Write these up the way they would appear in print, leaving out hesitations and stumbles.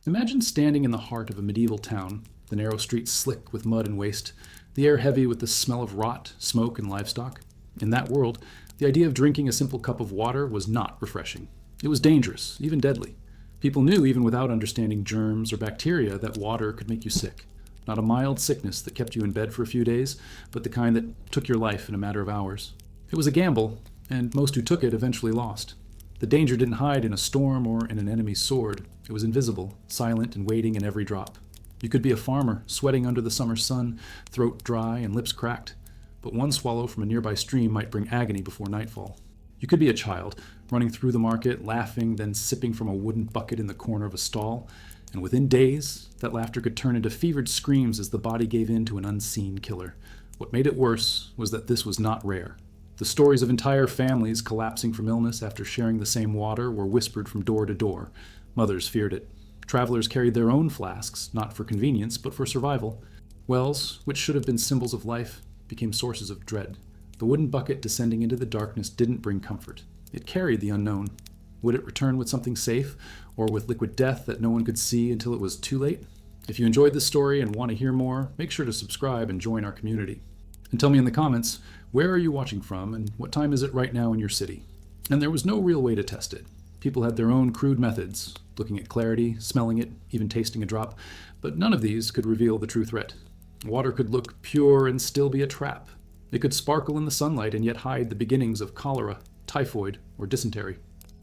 Imagine standing in the heart of a medieval town, the narrow streets slick with mud and waste, the air heavy with the smell of rot, smoke, and livestock. In that world, the idea of drinking a simple cup of water was not refreshing. It was dangerous, even deadly. People knew, even without understanding germs or bacteria, that water could make you sick. Not a mild sickness that kept you in bed for a few days, but the kind that took your life in a matter of hours. It was a gamble, and most who took it eventually lost. The danger didn't hide in a storm or in an enemy's sword. It was invisible, silent, and waiting in every drop. You could be a farmer, sweating under the summer sun, throat dry and lips cracked, but one swallow from a nearby stream might bring agony before nightfall. You could be a child, running through the market, laughing, then sipping from a wooden bucket in the corner of a stall, and within days, that laughter could turn into fevered screams as the body gave in to an unseen killer. What made it worse was that this was not rare. The stories of entire families collapsing from illness after sharing the same water were whispered from door to door. Mothers feared it. Travelers carried their own flasks, not for convenience, but for survival. Wells, which should have been symbols of life, became sources of dread. The wooden bucket descending into the darkness didn't bring comfort. It carried the unknown. Would it return with something safe, or with liquid death that no one could see until it was too late? If you enjoyed this story and want to hear more, make sure to subscribe and join our community. And tell me in the comments, where are you watching from and what time is it right now in your city? And there was no real way to test it. People had their own crude methods, looking at clarity, smelling it, even tasting a drop, but none of these could reveal the true threat. Water could look pure and still be a trap. It could sparkle in the sunlight and yet hide the beginnings of cholera, typhoid, or dysentery.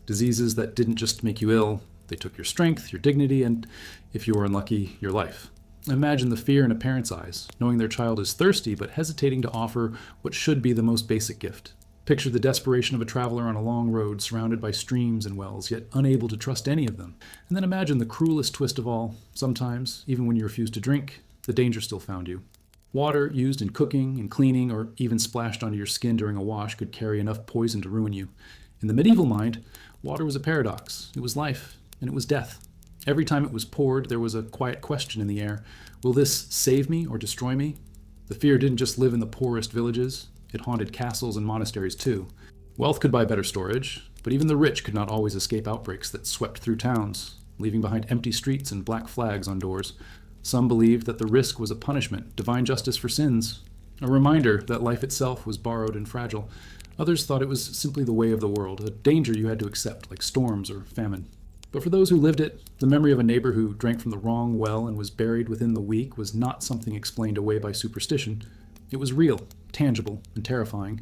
Diseases that didn't just make you ill, they took your strength, your dignity, and, if you were unlucky, your life. Imagine the fear in a parent's eyes, knowing their child is thirsty but hesitating to offer what should be the most basic gift. Picture the desperation of a traveler on a long road surrounded by streams and wells, yet unable to trust any of them. And then imagine the cruelest twist of all. Sometimes, even when you refused to drink, the danger still found you. Water used in cooking and cleaning, or even splashed onto your skin during a wash, could carry enough poison to ruin you. In the medieval mind, water was a paradox. It was life, and it was death. Every time it was poured, there was a quiet question in the air. Will this save me or destroy me? The fear didn't just live in the poorest villages. It haunted castles and monasteries too. Wealth could buy better storage, but even the rich could not always escape outbreaks that swept through towns, leaving behind empty streets and black flags on doors. Some believed that the risk was a punishment, divine justice for sins, a reminder that life itself was borrowed and fragile. Others thought it was simply the way of the world, a danger you had to accept, like storms or famine. But for those who lived it, the memory of a neighbor who drank from the wrong well and was buried within the week was not something explained away by superstition. It was real, tangible, and terrifying.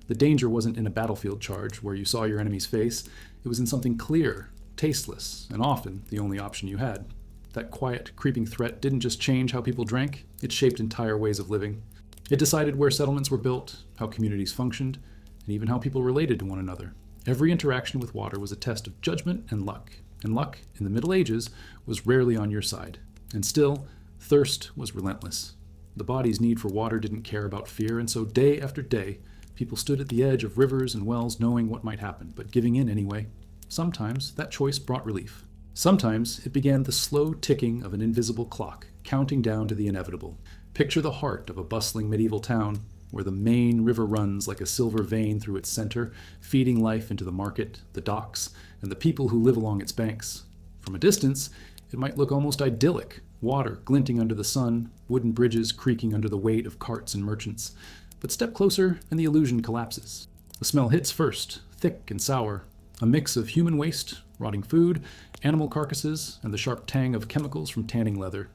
The danger wasn't in a battlefield charge where you saw your enemy's face. It was in something clear, tasteless, and often the only option you had. That quiet, creeping threat didn't just change how people drank, it shaped entire ways of living. It decided where settlements were built, how communities functioned, and even how people related to one another. Every interaction with water was a test of judgment and luck. And luck, in the Middle Ages, was rarely on your side. And still, thirst was relentless. The body's need for water didn't care about fear, and so day after day, people stood at the edge of rivers and wells knowing what might happen, but giving in anyway. Sometimes that choice brought relief. Sometimes it began the slow ticking of an invisible clock, counting down to the inevitable. Picture the heart of a bustling medieval town, where the main river runs like a silver vein through its center, feeding life into the market, the docks, and the people who live along its banks. From a distance, it might look almost idyllic, water glinting under the sun, wooden bridges creaking under the weight of carts and merchants. But step closer and the illusion collapses. The smell hits first, thick and sour, a mix of human waste, rotting food, animal carcasses, and the sharp tang of chemicals from tanning leather.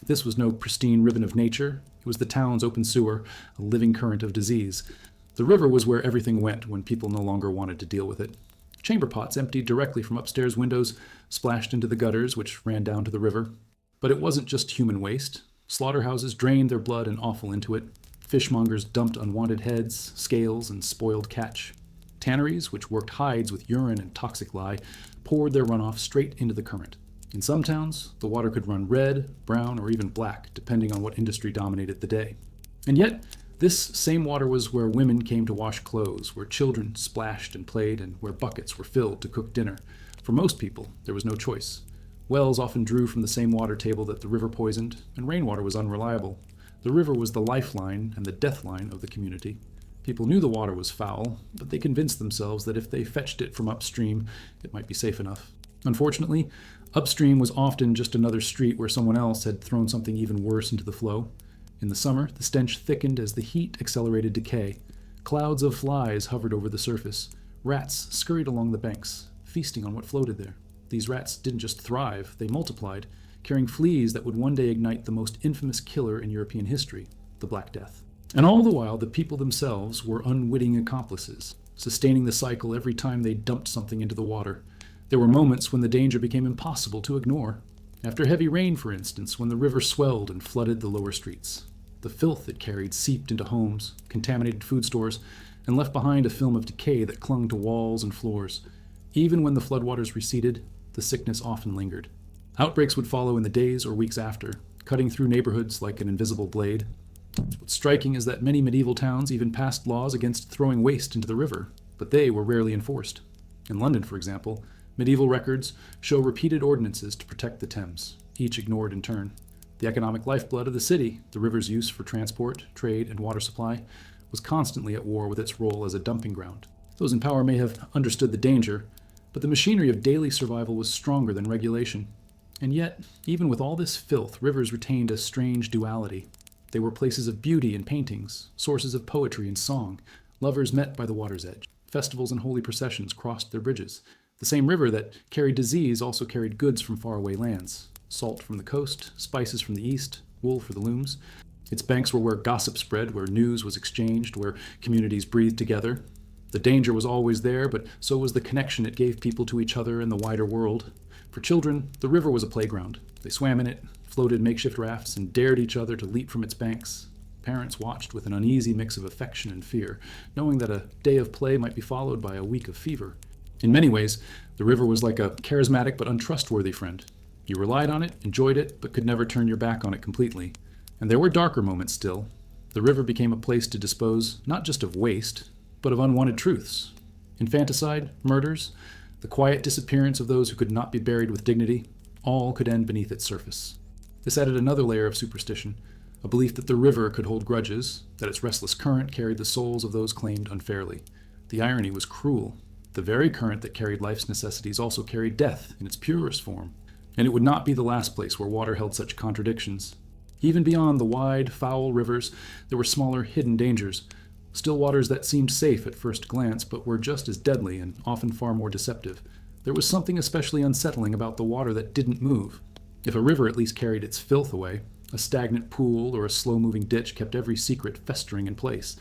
This was no pristine ribbon of nature. It was the town's open sewer, a living current of disease. The river was where everything went when people no longer wanted to deal with it. Chamber pots emptied directly from upstairs windows, splashed into the gutters, which ran down to the river. But it wasn't just human waste. Slaughterhouses drained their blood and offal into it. Fishmongers dumped unwanted heads, scales, and spoiled catch. Tanneries, which worked hides with urine and toxic lye, poured their runoff straight into the current. In some towns, the water could run red, brown, or even black, depending on what industry dominated the day. And yet, this same water was where women came to wash clothes, where children splashed and played, and where buckets were filled to cook dinner. For most people, there was no choice. Wells often drew from the same water table that the river poisoned, and rainwater was unreliable. The river was the lifeline and the deathline of the community. People knew the water was foul, but they convinced themselves that if they fetched it from upstream, it might be safe enough. Unfortunately, Upstream was often just another street where someone else had thrown something even worse into the flow. In the summer, the stench thickened as the heat accelerated decay. Clouds of flies hovered over the surface. Rats scurried along the banks, feasting on what floated there. These rats didn't just thrive, they multiplied, carrying fleas that would one day ignite the most infamous killer in European history, the Black Death. And all the while, the people themselves were unwitting accomplices, sustaining the cycle every time they dumped something into the water. There were moments when the danger became impossible to ignore. After heavy rain, for instance, when the river swelled and flooded the lower streets. The filth it carried seeped into homes, contaminated food stores, and left behind a film of decay that clung to walls and floors. Even when the floodwaters receded, the sickness often lingered. Outbreaks would follow in the days or weeks after, cutting through neighborhoods like an invisible blade. What's striking is that many medieval towns even passed laws against throwing waste into the river, but they were rarely enforced. In London, for example, medieval records show repeated ordinances to protect the Thames, each ignored in turn. The economic lifeblood of the city, the river's use for transport, trade, and water supply, was constantly at war with its role as a dumping ground. Those in power may have understood the danger, but the machinery of daily survival was stronger than regulation. And yet, even with all this filth, rivers retained a strange duality. They were places of beauty and paintings, sources of poetry and song. Lovers met by the water's edge. Festivals and holy processions crossed their bridges. The same river that carried disease also carried goods from faraway lands. Salt from the coast, spices from the east, wool for the looms. Its banks were where gossip spread, where news was exchanged, where communities breathed together. The danger was always there, but so was the connection it gave people to each other and the wider world. For children, the river was a playground. They swam in it, floated makeshift rafts, and dared each other to leap from its banks. Parents watched with an uneasy mix of affection and fear, knowing that a day of play might be followed by a week of fever. In many ways, the river was like a charismatic but untrustworthy friend. You relied on it, enjoyed it, but could never turn your back on it completely. And there were darker moments still. The river became a place to dispose not just of waste, but of unwanted truths. Infanticide, murders, the quiet disappearance of those who could not be buried with dignity, all could end beneath its surface. This added another layer of superstition, a belief that the river could hold grudges, that its restless current carried the souls of those claimed unfairly. The irony was cruel. The very current that carried life's necessities also carried death in its purest form. And it would not be the last place where water held such contradictions. Even beyond the wide, foul rivers, there were smaller, hidden dangers, still waters that seemed safe at first glance, but were just as deadly and often far more deceptive. There was something especially unsettling about the water that didn't move. If a river at least carried its filth away, a stagnant pool or a slow-moving ditch kept every secret festering in place.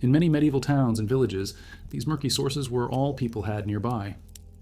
In many medieval towns and villages, these murky sources were all people had nearby.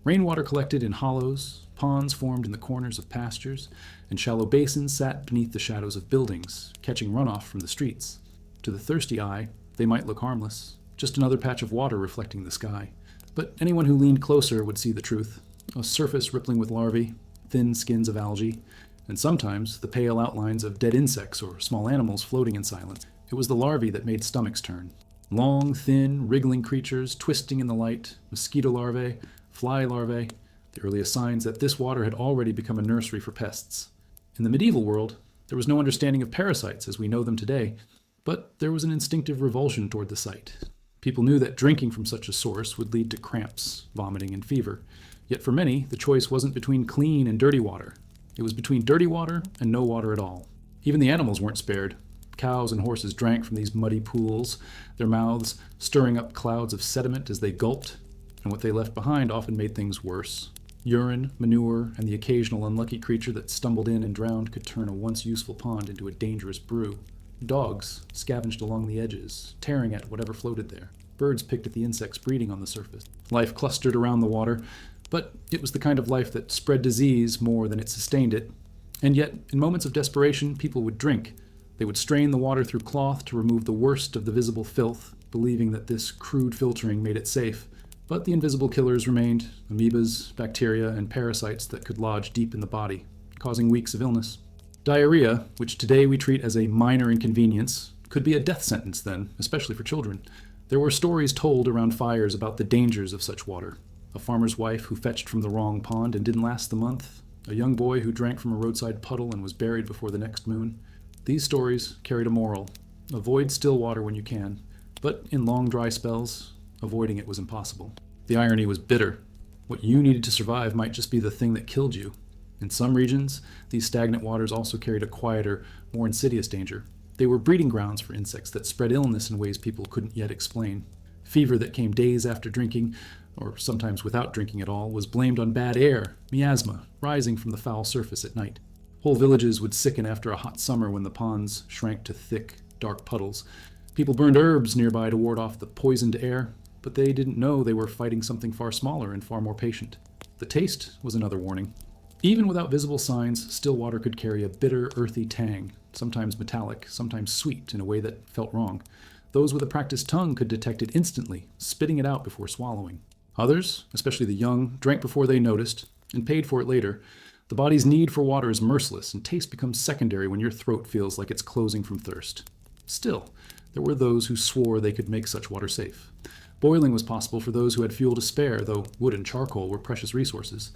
Rainwater collected in hollows, ponds formed in the corners of pastures, and shallow basins sat beneath the shadows of buildings, catching runoff from the streets. To the thirsty eye, they might look harmless, just another patch of water reflecting the sky. But anyone who leaned closer would see the truth. A surface rippling with larvae, thin skins of algae, and sometimes the pale outlines of dead insects or small animals floating in silence. It was the larvae that made stomachs turn. Long, thin, wriggling creatures twisting in the light, mosquito larvae, fly larvae, the earliest signs that this water had already become a nursery for pests. In the medieval world, there was no understanding of parasites as we know them today, but there was an instinctive revulsion toward the sight. People knew that drinking from such a source would lead to cramps, vomiting, and fever. Yet for many, the choice wasn't between clean and dirty water. It was between dirty water and no water at all. Even the animals weren't spared. Cows and horses drank from these muddy pools, their mouths stirring up clouds of sediment as they gulped, and what they left behind often made things worse. Urine, manure, and the occasional unlucky creature that stumbled in and drowned could turn a once useful pond into a dangerous brew. Dogs scavenged along the edges, tearing at whatever floated there. Birds picked at the insects breeding on the surface. Life clustered around the water, but it was the kind of life that spread disease more than it sustained it. And yet, in moments of desperation, people would drink. They would strain the water through cloth to remove the worst of the visible filth, believing that this crude filtering made it safe. But the invisible killers remained, amoebas, bacteria, and parasites that could lodge deep in the body, causing weeks of illness. Diarrhea, which today we treat as a minor inconvenience, could be a death sentence then, especially for children. There were stories told around fires about the dangers of such water. A farmer's wife who fetched from the wrong pond and didn't last the month. A young boy who drank from a roadside puddle and was buried before the next moon. These stories carried a moral. Avoid still water when you can. But in long dry spells, avoiding it was impossible. The irony was bitter. What you needed to survive might just be the thing that killed you. In some regions, these stagnant waters also carried a quieter, more insidious danger. They were breeding grounds for insects that spread illness in ways people couldn't yet explain. Fever that came days after drinking, or sometimes without drinking at all, was blamed on bad air, miasma, rising from the foul surface at night. Whole villages would sicken after a hot summer when the ponds shrank to thick, dark puddles. People burned herbs nearby to ward off the poisoned air, but they didn't know they were fighting something far smaller and far more patient. The taste was another warning. Even without visible signs, still water could carry a bitter, earthy tang, sometimes metallic, sometimes sweet in a way that felt wrong. Those with a practiced tongue could detect it instantly, spitting it out before swallowing. Others, especially the young, drank before they noticed and paid for it later. The body's need for water is merciless, and taste becomes secondary when your throat feels like it's closing from thirst. Still, there were those who swore they could make such water safe. Boiling was possible for those who had fuel to spare, though wood and charcoal were precious resources.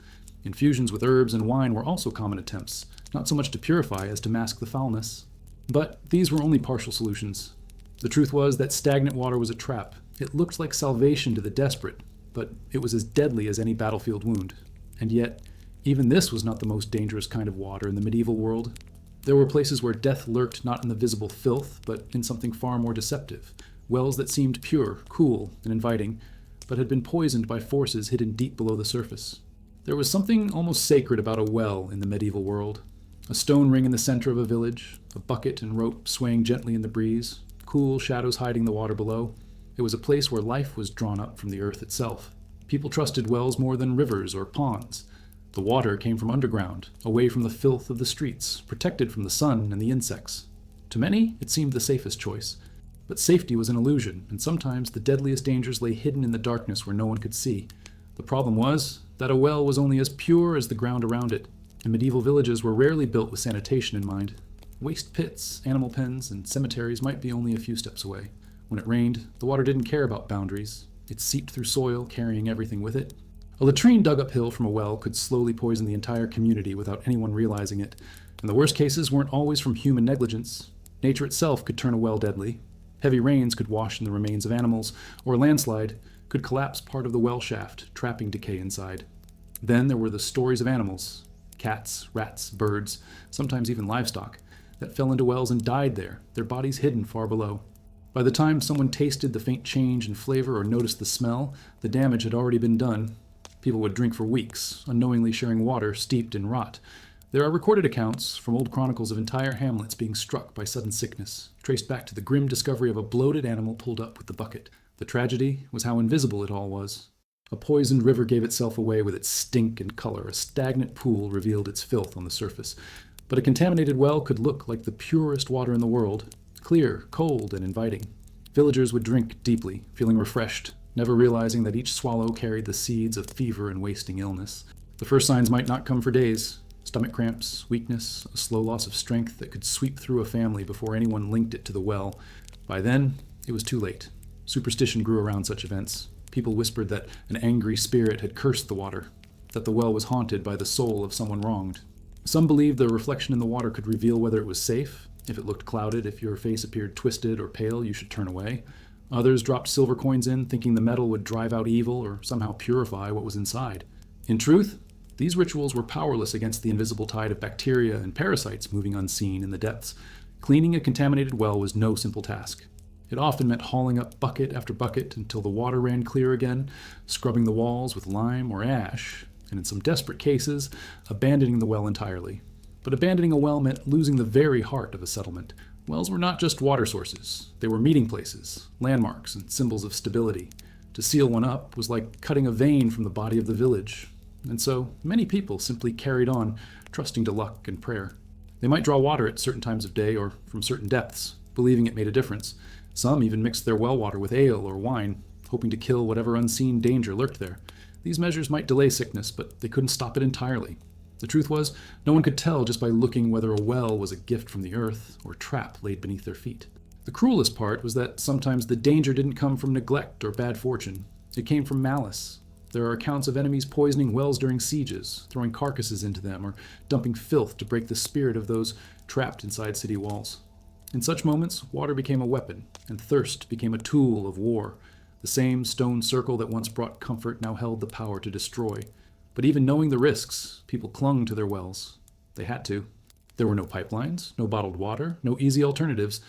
Infusions with herbs and wine were also common attempts, not so much to purify as to mask the foulness. But these were only partial solutions. The truth was that stagnant water was a trap. It looked like salvation to the desperate, but it was as deadly as any battlefield wound. And yet, even this was not the most dangerous kind of water in the medieval world. There were places where death lurked not in the visible filth, but in something far more deceptive. Wells that seemed pure, cool, and inviting, but had been poisoned by forces hidden deep below the surface. There was something almost sacred about a well in the medieval world. A stone ring in the center of a village, a bucket and rope swaying gently in the breeze, cool shadows hiding the water below. It was a place where life was drawn up from the earth itself. People trusted wells more than rivers or ponds. The water came from underground, away from the filth of the streets, protected from the sun and the insects. To many, it seemed the safest choice. But safety was an illusion, and sometimes the deadliest dangers lay hidden in the darkness where no one could see. The problem was that a well was only as pure as the ground around it, and medieval villages were rarely built with sanitation in mind. Waste pits, animal pens, and cemeteries might be only a few steps away. When it rained, the water didn't care about boundaries. It seeped through soil, carrying everything with it. A latrine dug uphill from a well could slowly poison the entire community without anyone realizing it, and the worst cases weren't always from human negligence. Nature itself could turn a well deadly. Heavy rains could wash in the remains of animals, or a landslide could collapse part of the well shaft, trapping decay inside. Then there were the stories of animals, cats, rats, birds, sometimes even livestock, that fell into wells and died there, their bodies hidden far below. By the time someone tasted the faint change in flavor or noticed the smell, the damage had already been done. People would drink for weeks, unknowingly sharing water steeped in rot. There are recorded accounts from old chronicles of entire hamlets being struck by sudden sickness, traced back to the grim discovery of a bloated animal pulled up with the bucket. The tragedy was how invisible it all was. A poisoned river gave itself away with its stink and color. A stagnant pool revealed its filth on the surface. But a contaminated well could look like the purest water in the world, clear, cold, and inviting. Villagers would drink deeply, feeling refreshed, never realizing that each swallow carried the seeds of fever and wasting illness. The first signs might not come for days. Stomach cramps, weakness, a slow loss of strength that could sweep through a family before anyone linked it to the well. By then, it was too late. Superstition grew around such events. People whispered that an angry spirit had cursed the water, that the well was haunted by the soul of someone wronged. Some believed the reflection in the water could reveal whether it was safe. If it looked clouded, if your face appeared twisted or pale, you should turn away. Others dropped silver coins in, thinking the metal would drive out evil or somehow purify what was inside. In truth, these rituals were powerless against the invisible tide of bacteria and parasites moving unseen in the depths. Cleaning a contaminated well was no simple task. It often meant hauling up bucket after bucket until the water ran clear again, scrubbing the walls with lime or ash, and in some desperate cases, abandoning the well entirely. But abandoning a well meant losing the very heart of a settlement. Wells were not just water sources. They were meeting places, landmarks, and symbols of stability. To seal one up was like cutting a vein from the body of the village. And so many people simply carried on, trusting to luck and prayer. They might draw water at certain times of day or from certain depths, believing it made a difference. Some even mixed their well water with ale or wine, hoping to kill whatever unseen danger lurked there. These measures might delay sickness, but they couldn't stop it entirely. The truth was, no one could tell just by looking whether a well was a gift from the earth or a trap laid beneath their feet. The cruelest part was that sometimes the danger didn't come from neglect or bad fortune. It came from malice. There are accounts of enemies poisoning wells during sieges, throwing carcasses into them, or dumping filth to break the spirit of those trapped inside city walls. In such moments, water became a weapon, and thirst became a tool of war. The same stone circle that once brought comfort now held the power to destroy. But even knowing the risks, people clung to their wells. They had to. There were no pipelines, no bottled water, no easy alternatives.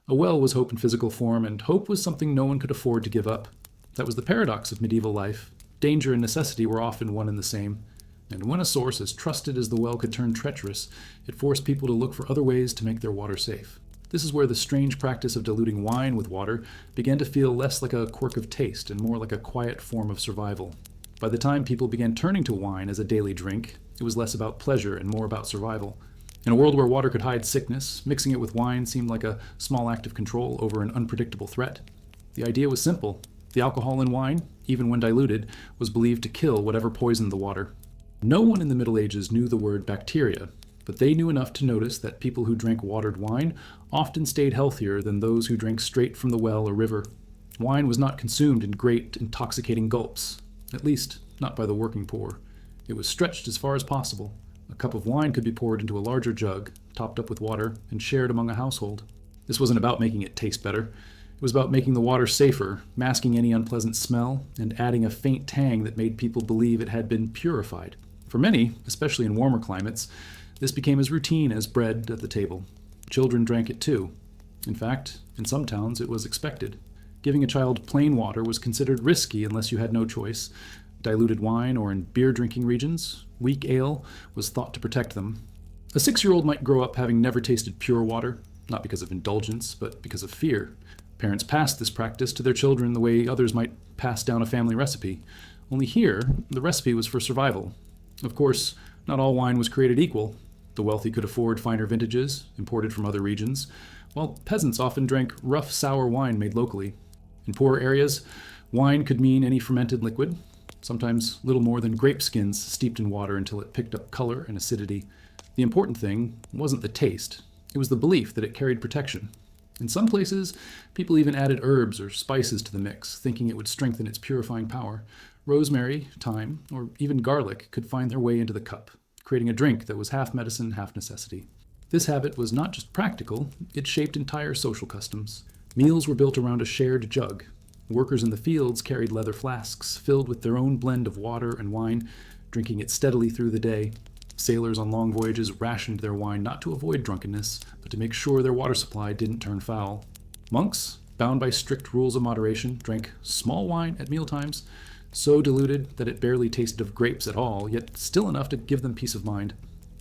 A well was hope in physical form, and hope was something no one could afford to give up. That was the paradox of medieval life. Danger and necessity were often one and the same. And when a source as trusted as the well could turn treacherous, it forced people to look for other ways to make their water safe. This is where the strange practice of diluting wine with water began to feel less like a quirk of taste and more like a quiet form of survival. By the time people began turning to wine as a daily drink, it was less about pleasure and more about survival. In a world where water could hide sickness, mixing it with wine seemed like a small act of control over an unpredictable threat. The idea was simple. The alcohol in wine, even when diluted, was believed to kill whatever poisoned the water. No one in the Middle Ages knew the word bacteria, but they knew enough to notice that people who drank watered wine often stayed healthier than those who drank straight from the well or river. Wine was not consumed in great, intoxicating gulps, at least not by the working poor. It was stretched as far as possible. A cup of wine could be poured into a larger jug, topped up with water, and shared among a household. This wasn't about making it taste better. It was about making the water safer, masking any unpleasant smell, and adding a faint tang that made people believe it had been purified. For many, especially in warmer climates, this became as routine as bread at the table. Children drank it too. In fact, in some towns it was expected. Giving a child plain water was considered risky unless you had no choice. Diluted wine, or in beer-drinking regions, weak ale was thought to protect them. A 6-year-old might grow up having never tasted pure water, not because of indulgence, but because of fear. Parents passed this practice to their children the way others might pass down a family recipe. Only here, the recipe was for survival. Of course, not all wine was created equal. The wealthy could afford finer vintages, imported from other regions, while peasants often drank rough, sour wine made locally. In poorer areas, wine could mean any fermented liquid, sometimes little more than grape skins steeped in water until it picked up color and acidity. The important thing wasn't the taste, it was the belief that it carried protection. In some places, people even added herbs or spices to the mix, thinking it would strengthen its purifying power. Rosemary, thyme, or even garlic could find their way into the cup, creating a drink that was half medicine, half necessity. This habit was not just practical, it shaped entire social customs. Meals were built around a shared jug. Workers in the fields carried leather flasks filled with their own blend of water and wine, drinking it steadily through the day. Sailors on long voyages rationed their wine not to avoid drunkenness, but to make sure their water supply didn't turn foul. Monks, bound by strict rules of moderation, drank small wine at mealtimes, so diluted that it barely tasted of grapes at all, yet still enough to give them peace of mind.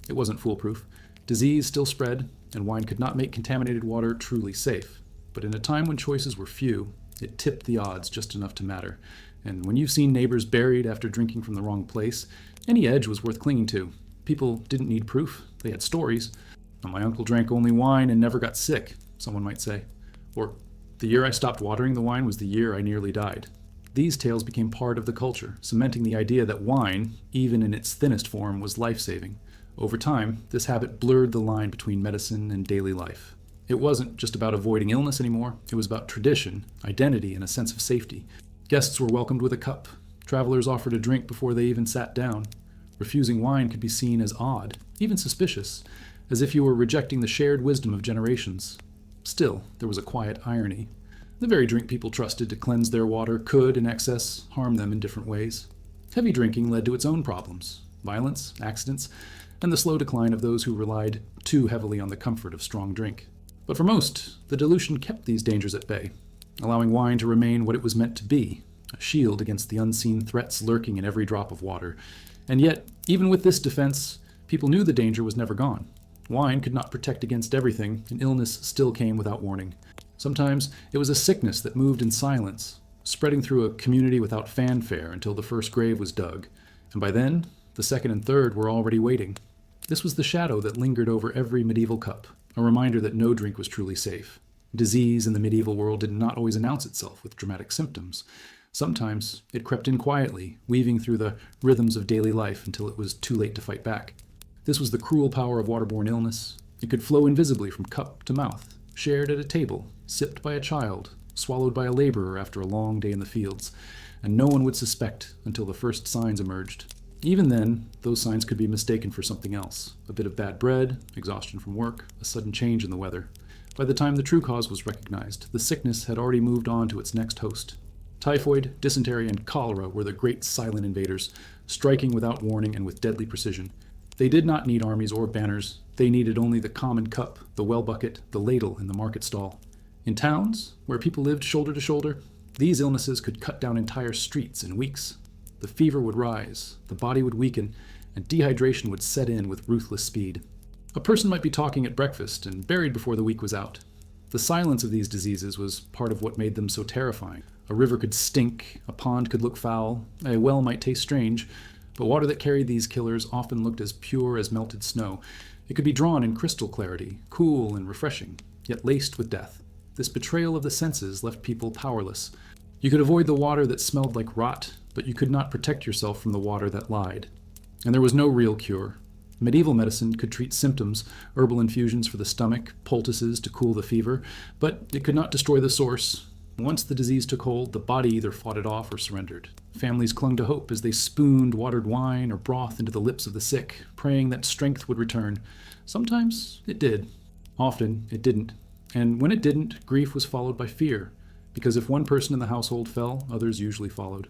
It wasn't foolproof. Disease still spread, and wine could not make contaminated water truly safe. But in a time when choices were few, it tipped the odds just enough to matter. And when you've seen neighbors buried after drinking from the wrong place, any edge was worth clinging to. People didn't need proof. They had stories. My uncle drank only wine and never got sick, someone might say. Or, the year I stopped watering the wine was the year I nearly died. These tales became part of the culture, cementing the idea that wine, even in its thinnest form, was life-saving. Over time, this habit blurred the line between medicine and daily life. It wasn't just about avoiding illness anymore, it was about tradition, identity, and a sense of safety. Guests were welcomed with a cup. Travelers offered a drink before they even sat down. Refusing wine could be seen as odd, even suspicious, as if you were rejecting the shared wisdom of generations. Still, there was a quiet irony. The very drink people trusted to cleanse their water could, in excess, harm them in different ways. Heavy drinking led to its own problems: violence, accidents, and the slow decline of those who relied too heavily on the comfort of strong drink. But for most, the dilution kept these dangers at bay, allowing wine to remain what it was meant to be, a shield against the unseen threats lurking in every drop of water. And yet, even with this defense, people knew the danger was never gone. Wine could not protect against everything, and illness still came without warning. Sometimes it was a sickness that moved in silence, spreading through a community without fanfare until the first grave was dug. And by then, the second and third were already waiting. This was the shadow that lingered over every medieval cup, a reminder that no drink was truly safe. Disease in the medieval world did not always announce itself with dramatic symptoms. Sometimes it crept in quietly, weaving through the rhythms of daily life until it was too late to fight back. This was the cruel power of waterborne illness. It could flow invisibly from cup to mouth, shared at a table, sipped by a child, swallowed by a laborer after a long day in the fields, and no one would suspect until the first signs emerged. Even then, those signs could be mistaken for something else: a bit of bad bread, exhaustion from work, a sudden change in the weather. By the time the true cause was recognized, the sickness had already moved on to its next host. Typhoid, dysentery, and cholera were the great silent invaders, striking without warning and with deadly precision. They did not need armies or banners. They needed only the common cup, the well bucket, the ladle, and the market stall. In towns, where people lived shoulder to shoulder, these illnesses could cut down entire streets in weeks. The fever would rise, the body would weaken, and dehydration would set in with ruthless speed. A person might be talking at breakfast and buried before the week was out. The silence of these diseases was part of what made them so terrifying. A river could stink, a pond could look foul, a well might taste strange, but water that carried these killers often looked as pure as melted snow. It could be drawn in crystal clarity, cool and refreshing, yet laced with death. This betrayal of the senses left people powerless. You could avoid the water that smelled like rot, but you could not protect yourself from the water that lied. And there was no real cure. Medieval medicine could treat symptoms, herbal infusions for the stomach, poultices to cool the fever, but it could not destroy the source. Once the disease took hold, the body either fought it off or surrendered. Families clung to hope as they spooned watered wine or broth into the lips of the sick, praying that strength would return. Sometimes it did. Often it didn't. And when it didn't, grief was followed by fear, because if one person in the household fell, others usually followed.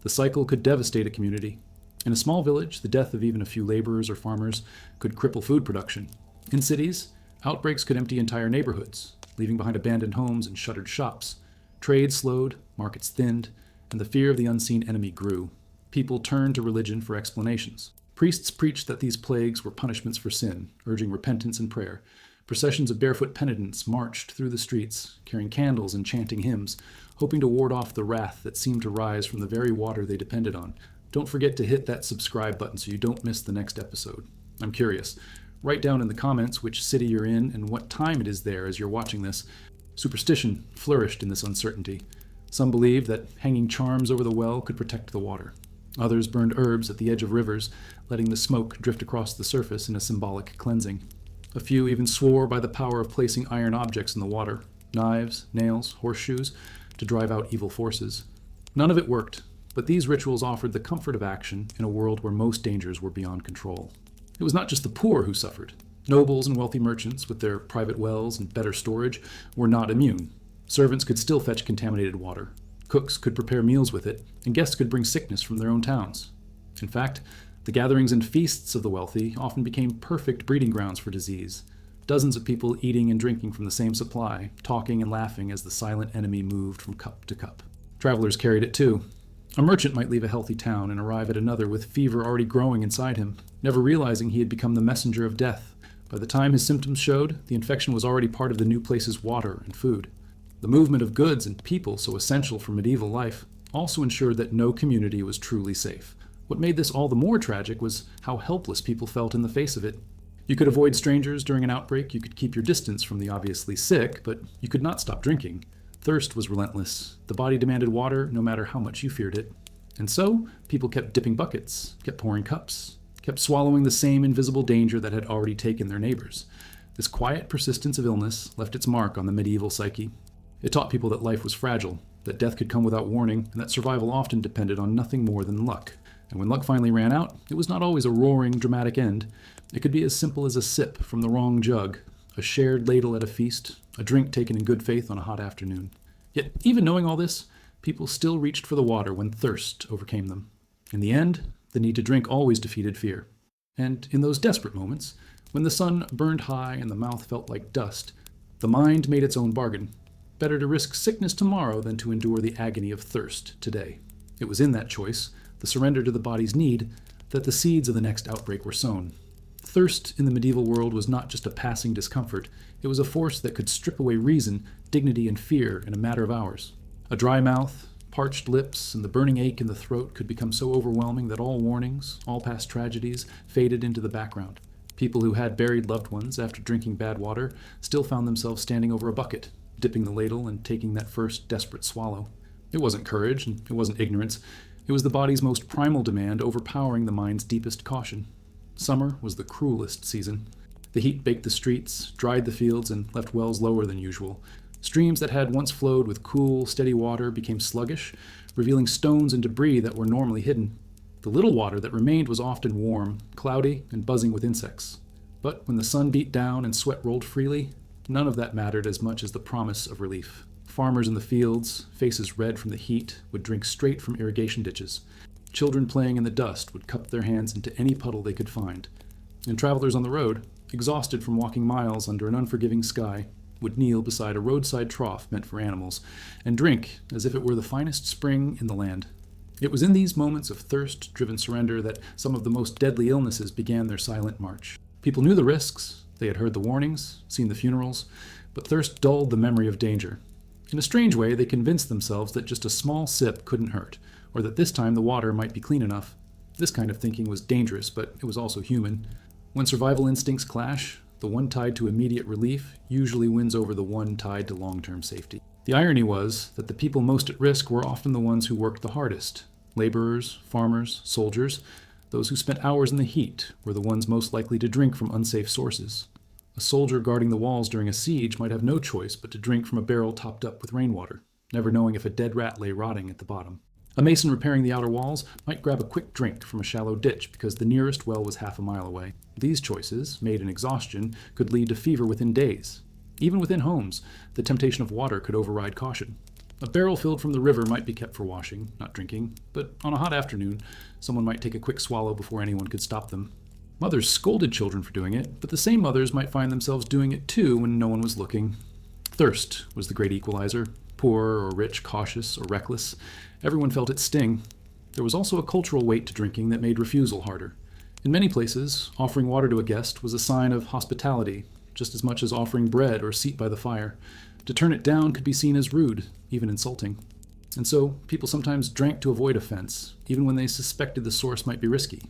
The cycle could devastate a community. In a small village, the death of even a few laborers or farmers could cripple food production. In cities, outbreaks could empty entire neighborhoods, leaving behind abandoned homes and shuttered shops. Trade slowed, markets thinned, and the fear of the unseen enemy grew. People turned to religion for explanations. Priests preached that these plagues were punishments for sin, urging repentance and prayer. Processions of barefoot penitents marched through the streets, carrying candles and chanting hymns, hoping to ward off the wrath that seemed to rise from the very water they depended on. Don't forget to hit that subscribe button so you don't miss the next episode. I'm curious. Write down in the comments which city you're in and what time it is there as you're watching this. Superstition flourished in this uncertainty. Some believed that hanging charms over the well could protect the water. Others burned herbs at the edge of rivers, letting the smoke drift across the surface in a symbolic cleansing. A few even swore by the power of placing iron objects in the water, knives, nails, horseshoes, to drive out evil forces. None of it worked, but these rituals offered the comfort of action in a world where most dangers were beyond control. It was not just the poor who suffered. Nobles and wealthy merchants, with their private wells and better storage, were not immune. Servants could still fetch contaminated water. Cooks could prepare meals with it, and guests could bring sickness from their own towns. In fact, the gatherings and feasts of the wealthy often became perfect breeding grounds for disease. Dozens of people eating and drinking from the same supply, talking and laughing as the silent enemy moved from cup to cup. Travelers carried it too. A merchant might leave a healthy town and arrive at another with fever already growing inside him, never realizing he had become the messenger of death. By the time his symptoms showed, the infection was already part of the new place's water and food. The movement of goods and people, so essential for medieval life, also ensured that no community was truly safe. What made this all the more tragic was how helpless people felt in the face of it. You could avoid strangers during an outbreak, you could keep your distance from the obviously sick, but you could not stop drinking. Thirst was relentless. The body demanded water no matter how much you feared it. And so, people kept dipping buckets, kept pouring cups, kept swallowing the same invisible danger that had already taken their neighbors. This quiet persistence of illness left its mark on the medieval psyche. It taught people that life was fragile, that death could come without warning, and that survival often depended on nothing more than luck. And when luck finally ran out, it was not always a roaring, dramatic end. It could be as simple as a sip from the wrong jug, a shared ladle at a feast, a drink taken in good faith on a hot afternoon. Yet, even knowing all this, people still reached for the water when thirst overcame them. In the end, the need to drink always defeated fear. And in those desperate moments, when the sun burned high and the mouth felt like dust, the mind made its own bargain. Better to risk sickness tomorrow than to endure the agony of thirst today. It was in that choice, the surrender to the body's need, that the seeds of the next outbreak were sown. Thirst in the medieval world was not just a passing discomfort, it was a force that could strip away reason, dignity, and fear in a matter of hours. A dry mouth, parched lips, and the burning ache in the throat could become so overwhelming that all warnings, all past tragedies, faded into the background. People who had buried loved ones after drinking bad water still found themselves standing over a bucket, dipping the ladle and taking that first desperate swallow. It wasn't courage, and it wasn't ignorance. It was the body's most primal demand overpowering the mind's deepest caution. Summer was the cruelest season. The heat baked the streets, dried the fields, and left wells lower than usual. Streams that had once flowed with cool, steady water became sluggish, revealing stones and debris that were normally hidden. The little water that remained was often warm, cloudy, and buzzing with insects. But when the sun beat down and sweat rolled freely, none of that mattered as much as the promise of relief. Farmers in the fields, faces red from the heat, would drink straight from irrigation ditches. Children playing in the dust would cup their hands into any puddle they could find. And travelers on the road, exhausted from walking miles under an unforgiving sky, would kneel beside a roadside trough meant for animals and drink as if it were the finest spring in the land. It was in these moments of thirst-driven surrender that some of the most deadly illnesses began their silent march. People knew the risks, they had heard the warnings, seen the funerals, but thirst dulled the memory of danger. In a strange way, they convinced themselves that just a small sip couldn't hurt, or that this time the water might be clean enough. This kind of thinking was dangerous, but it was also human. When survival instincts clash, the one tied to immediate relief usually wins over the one tied to long-term safety. The irony was that the people most at risk were often the ones who worked the hardest. Laborers, farmers, soldiers, those who spent hours in the heat were the ones most likely to drink from unsafe sources. A soldier guarding the walls during a siege might have no choice but to drink from a barrel topped up with rainwater, never knowing if a dead rat lay rotting at the bottom. A mason repairing the outer walls might grab a quick drink from a shallow ditch because the nearest well was half a mile away. These choices, made in exhaustion, could lead to fever within days. Even within homes, the temptation of water could override caution. A barrel filled from the river might be kept for washing, not drinking, but on a hot afternoon, someone might take a quick swallow before anyone could stop them. Mothers scolded children for doing it, but the same mothers might find themselves doing it too when no one was looking. Thirst was the great equalizer. Poor or rich, cautious or reckless, everyone felt its sting. There was also a cultural weight to drinking that made refusal harder. In many places, offering water to a guest was a sign of hospitality, just as much as offering bread or a seat by the fire. To turn it down could be seen as rude, even insulting. And so, people sometimes drank to avoid offense, even when they suspected the source might be risky.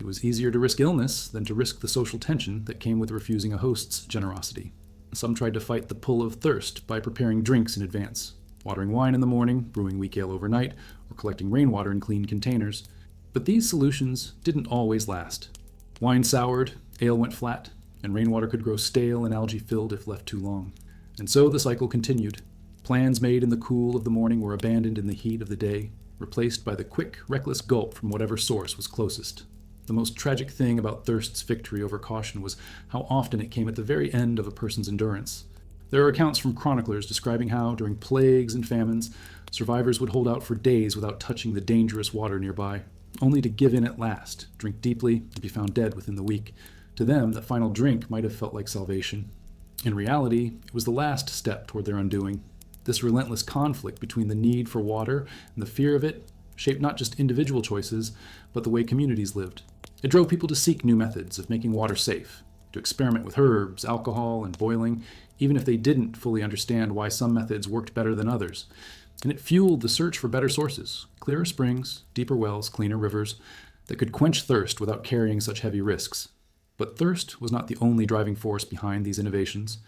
It was easier to risk illness than to risk the social tension that came with refusing a host's generosity. Some tried to fight the pull of thirst by preparing drinks in advance, watering wine in the morning, brewing weak ale overnight, or collecting rainwater in clean containers. But these solutions didn't always last. Wine soured, ale went flat, and rainwater could grow stale and algae-filled if left too long. And so the cycle continued. Plans made in the cool of the morning were abandoned in the heat of the day, replaced by the quick, reckless gulp from whatever source was closest. The most tragic thing about thirst's victory over caution was how often it came at the very end of a person's endurance. There are accounts from chroniclers describing how, during plagues and famines, survivors would hold out for days without touching the dangerous water nearby, only to give in at last, drink deeply, and be found dead within the week. To them, that final drink might have felt like salvation. In reality, it was the last step toward their undoing. This relentless conflict between the need for water and the fear of it shaped not just individual choices, but the way communities lived. It drove people to seek new methods of making water safe, to experiment with herbs, alcohol, and boiling, even if they didn't fully understand why some methods worked better than others. And it fueled the search for better sources, clearer springs, deeper wells, cleaner rivers, that could quench thirst without carrying such heavy risks. But thirst was not the only driving force behind these innovations.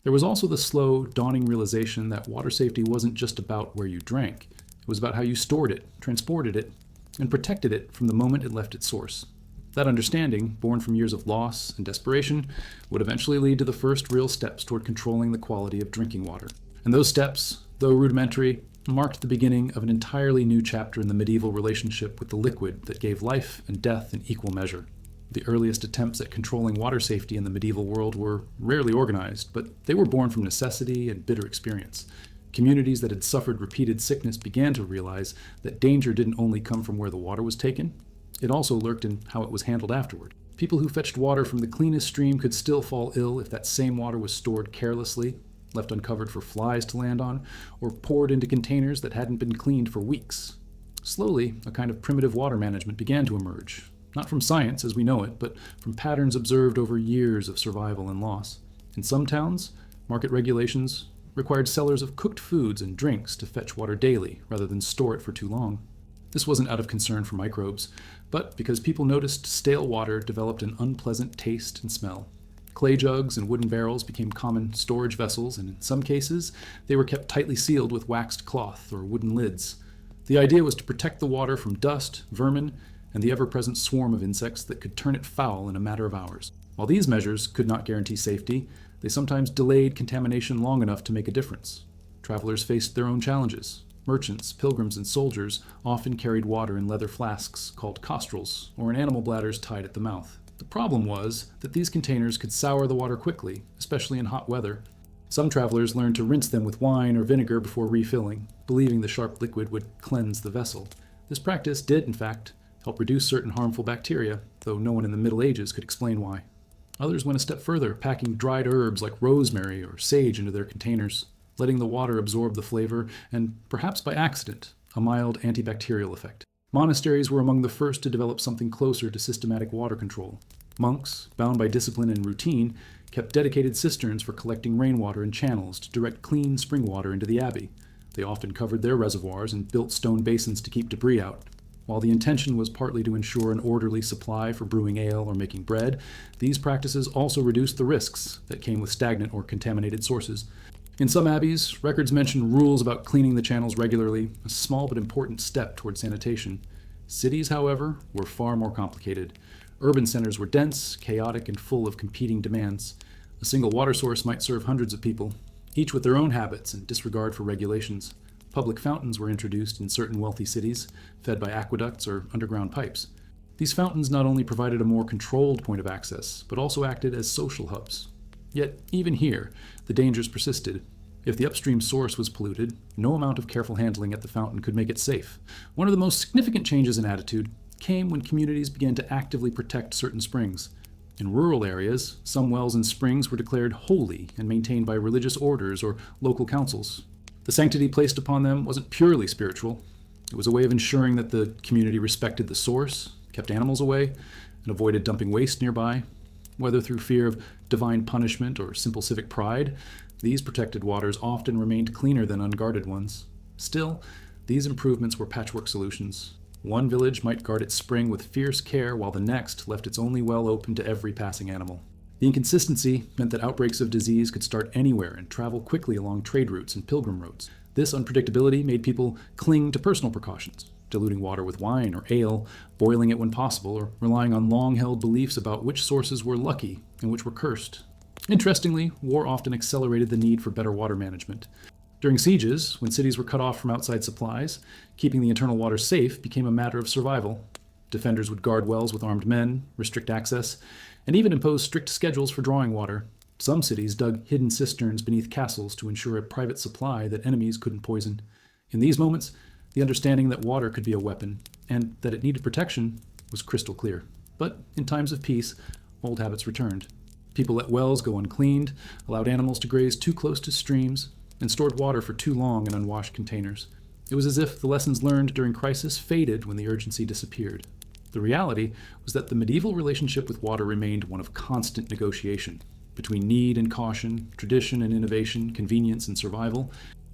There was also the slow, dawning realization that water safety wasn't just about where you drank. It was about how you stored it, transported it, and protected it from the moment it left its source. That understanding, born from years of loss and desperation, would eventually lead to the first real steps toward controlling the quality of drinking water. And those steps, though rudimentary, marked the beginning of an entirely new chapter in the medieval relationship with the liquid that gave life and death in equal measure. The earliest attempts at controlling water safety in the medieval world were rarely organized, but they were born from necessity and bitter experience. Communities that had suffered repeated sickness began to realize that danger didn't only come from where the water was taken, it also lurked in how it was handled afterward. People who fetched water from the cleanest stream could still fall ill if that same water was stored carelessly, left uncovered for flies to land on, or poured into containers that hadn't been cleaned for weeks. Slowly, a kind of primitive water management began to emerge, not from science as we know it, but from patterns observed over years of survival and loss. In some towns, market regulations required sellers of cooked foods and drinks to fetch water daily rather than store it for too long. This wasn't out of concern for microbes, but because people noticed stale water developed an unpleasant taste and smell. Clay jugs and wooden barrels became common storage vessels, and in some cases, they were kept tightly sealed with waxed cloth or wooden lids. The idea was to protect the water from dust, vermin, and the ever-present swarm of insects that could turn it foul in a matter of hours. While these measures could not guarantee safety, they sometimes delayed contamination long enough to make a difference. Travelers faced their own challenges. Merchants, pilgrims, and soldiers often carried water in leather flasks called costrals, or in animal bladders tied at the mouth. The problem was that these containers could sour the water quickly, especially in hot weather. Some travelers learned to rinse them with wine or vinegar before refilling, believing the sharp liquid would cleanse the vessel. This practice did, in fact, help reduce certain harmful bacteria, though no one in the Middle Ages could explain why. Others went a step further, packing dried herbs like rosemary or sage into their containers, letting the water absorb the flavor and, perhaps by accident, a mild antibacterial effect. Monasteries were among the first to develop something closer to systematic water control. Monks, bound by discipline and routine, kept dedicated cisterns for collecting rainwater in channels to direct clean spring water into the abbey. They often covered their reservoirs and built stone basins to keep debris out. While the intention was partly to ensure an orderly supply for brewing ale or making bread, these practices also reduced the risks that came with stagnant or contaminated sources. In some abbeys, records mention rules about cleaning the channels regularly, a small but important step toward sanitation. Cities, however, were far more complicated. Urban centers were dense, chaotic, and full of competing demands. A single water source might serve hundreds of people, each with their own habits and disregard for regulations. Public fountains were introduced in certain wealthy cities, fed by aqueducts or underground pipes. These fountains not only provided a more controlled point of access, but also acted as social hubs. Yet, even here, the dangers persisted. If the upstream source was polluted, no amount of careful handling at the fountain could make it safe. One of the most significant changes in attitude came when communities began to actively protect certain springs. In rural areas, some wells and springs were declared holy and maintained by religious orders or local councils. The sanctity placed upon them wasn't purely spiritual. It was a way of ensuring that the community respected the source, kept animals away, and avoided dumping waste nearby. Whether through fear of divine punishment or simple civic pride, these protected waters often remained cleaner than unguarded ones. Still, these improvements were patchwork solutions. One village might guard its spring with fierce care, while the next left its only well open to every passing animal. The inconsistency meant that outbreaks of disease could start anywhere and travel quickly along trade routes and pilgrim roads. This unpredictability made people cling to personal precautions, diluting water with wine or ale, boiling it when possible, or relying on long-held beliefs about which sources were lucky and which were cursed. Interestingly, war often accelerated the need for better water management. During sieges, when cities were cut off from outside supplies, keeping the internal water safe became a matter of survival. Defenders would guard wells with armed men, restrict access, and even impose strict schedules for drawing water. Some cities dug hidden cisterns beneath castles to ensure a private supply that enemies couldn't poison. In these moments, the understanding that water could be a weapon, and that it needed protection, was crystal clear. But in times of peace, old habits returned. People let wells go uncleaned, allowed animals to graze too close to streams, and stored water for too long in unwashed containers. It was as if the lessons learned during crisis faded when the urgency disappeared. The reality was that the medieval relationship with water remained one of constant negotiation, between need and caution, tradition and innovation, convenience and survival.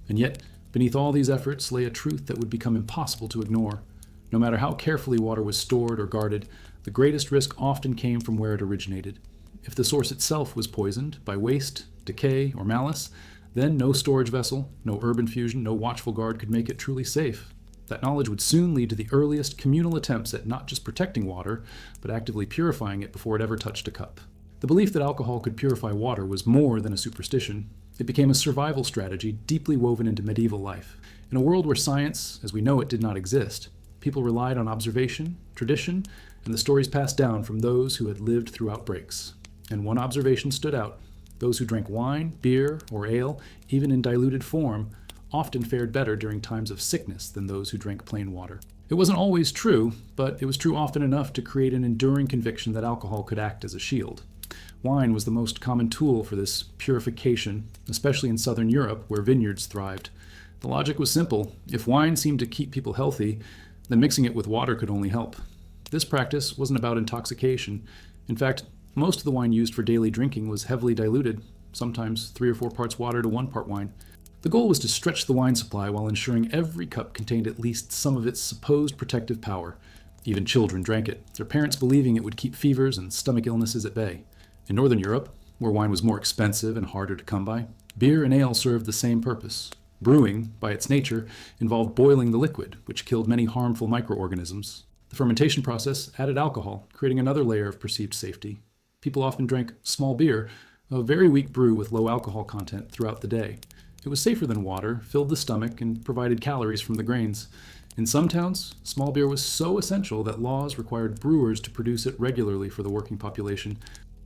And yet, beneath all these efforts lay a truth that would become impossible to ignore. No matter how carefully water was stored or guarded, the greatest risk often came from where it originated. If the source itself was poisoned by waste, decay, or malice, then no storage vessel, no herb infusion, no watchful guard could make it truly safe. That knowledge would soon lead to the earliest communal attempts at not just protecting water, but actively purifying it before it ever touched a cup. The belief that alcohol could purify water was more than a superstition. It became a survival strategy deeply woven into medieval life. In a world where science, as we know it, did not exist, people relied on observation, tradition, and the stories passed down from those who had lived through outbreaks. And one observation stood out. Those who drank wine, beer, or ale, even in diluted form, often fared better during times of sickness than those who drank plain water. It wasn't always true, but it was true often enough to create an enduring conviction that alcohol could act as a shield. Wine was the most common tool for this purification, especially in southern Europe, where vineyards thrived. The logic was simple. If wine seemed to keep people healthy, then mixing it with water could only help. This practice wasn't about intoxication. In fact, most of the wine used for daily drinking was heavily diluted, sometimes 3 or 4 parts water to 1 part wine. The goal was to stretch the wine supply while ensuring every cup contained at least some of its supposed protective power. Even children drank it, their parents believing it would keep fevers and stomach illnesses at bay. In Northern Europe, where wine was more expensive and harder to come by, beer and ale served the same purpose. Brewing, by its nature, involved boiling the liquid, which killed many harmful microorganisms. The fermentation process added alcohol, creating another layer of perceived safety. People often drank small beer, a very weak brew with low alcohol content, throughout the day. It was safer than water, filled the stomach, and provided calories from the grains. In some towns, small beer was so essential that laws required brewers to produce it regularly for the working population.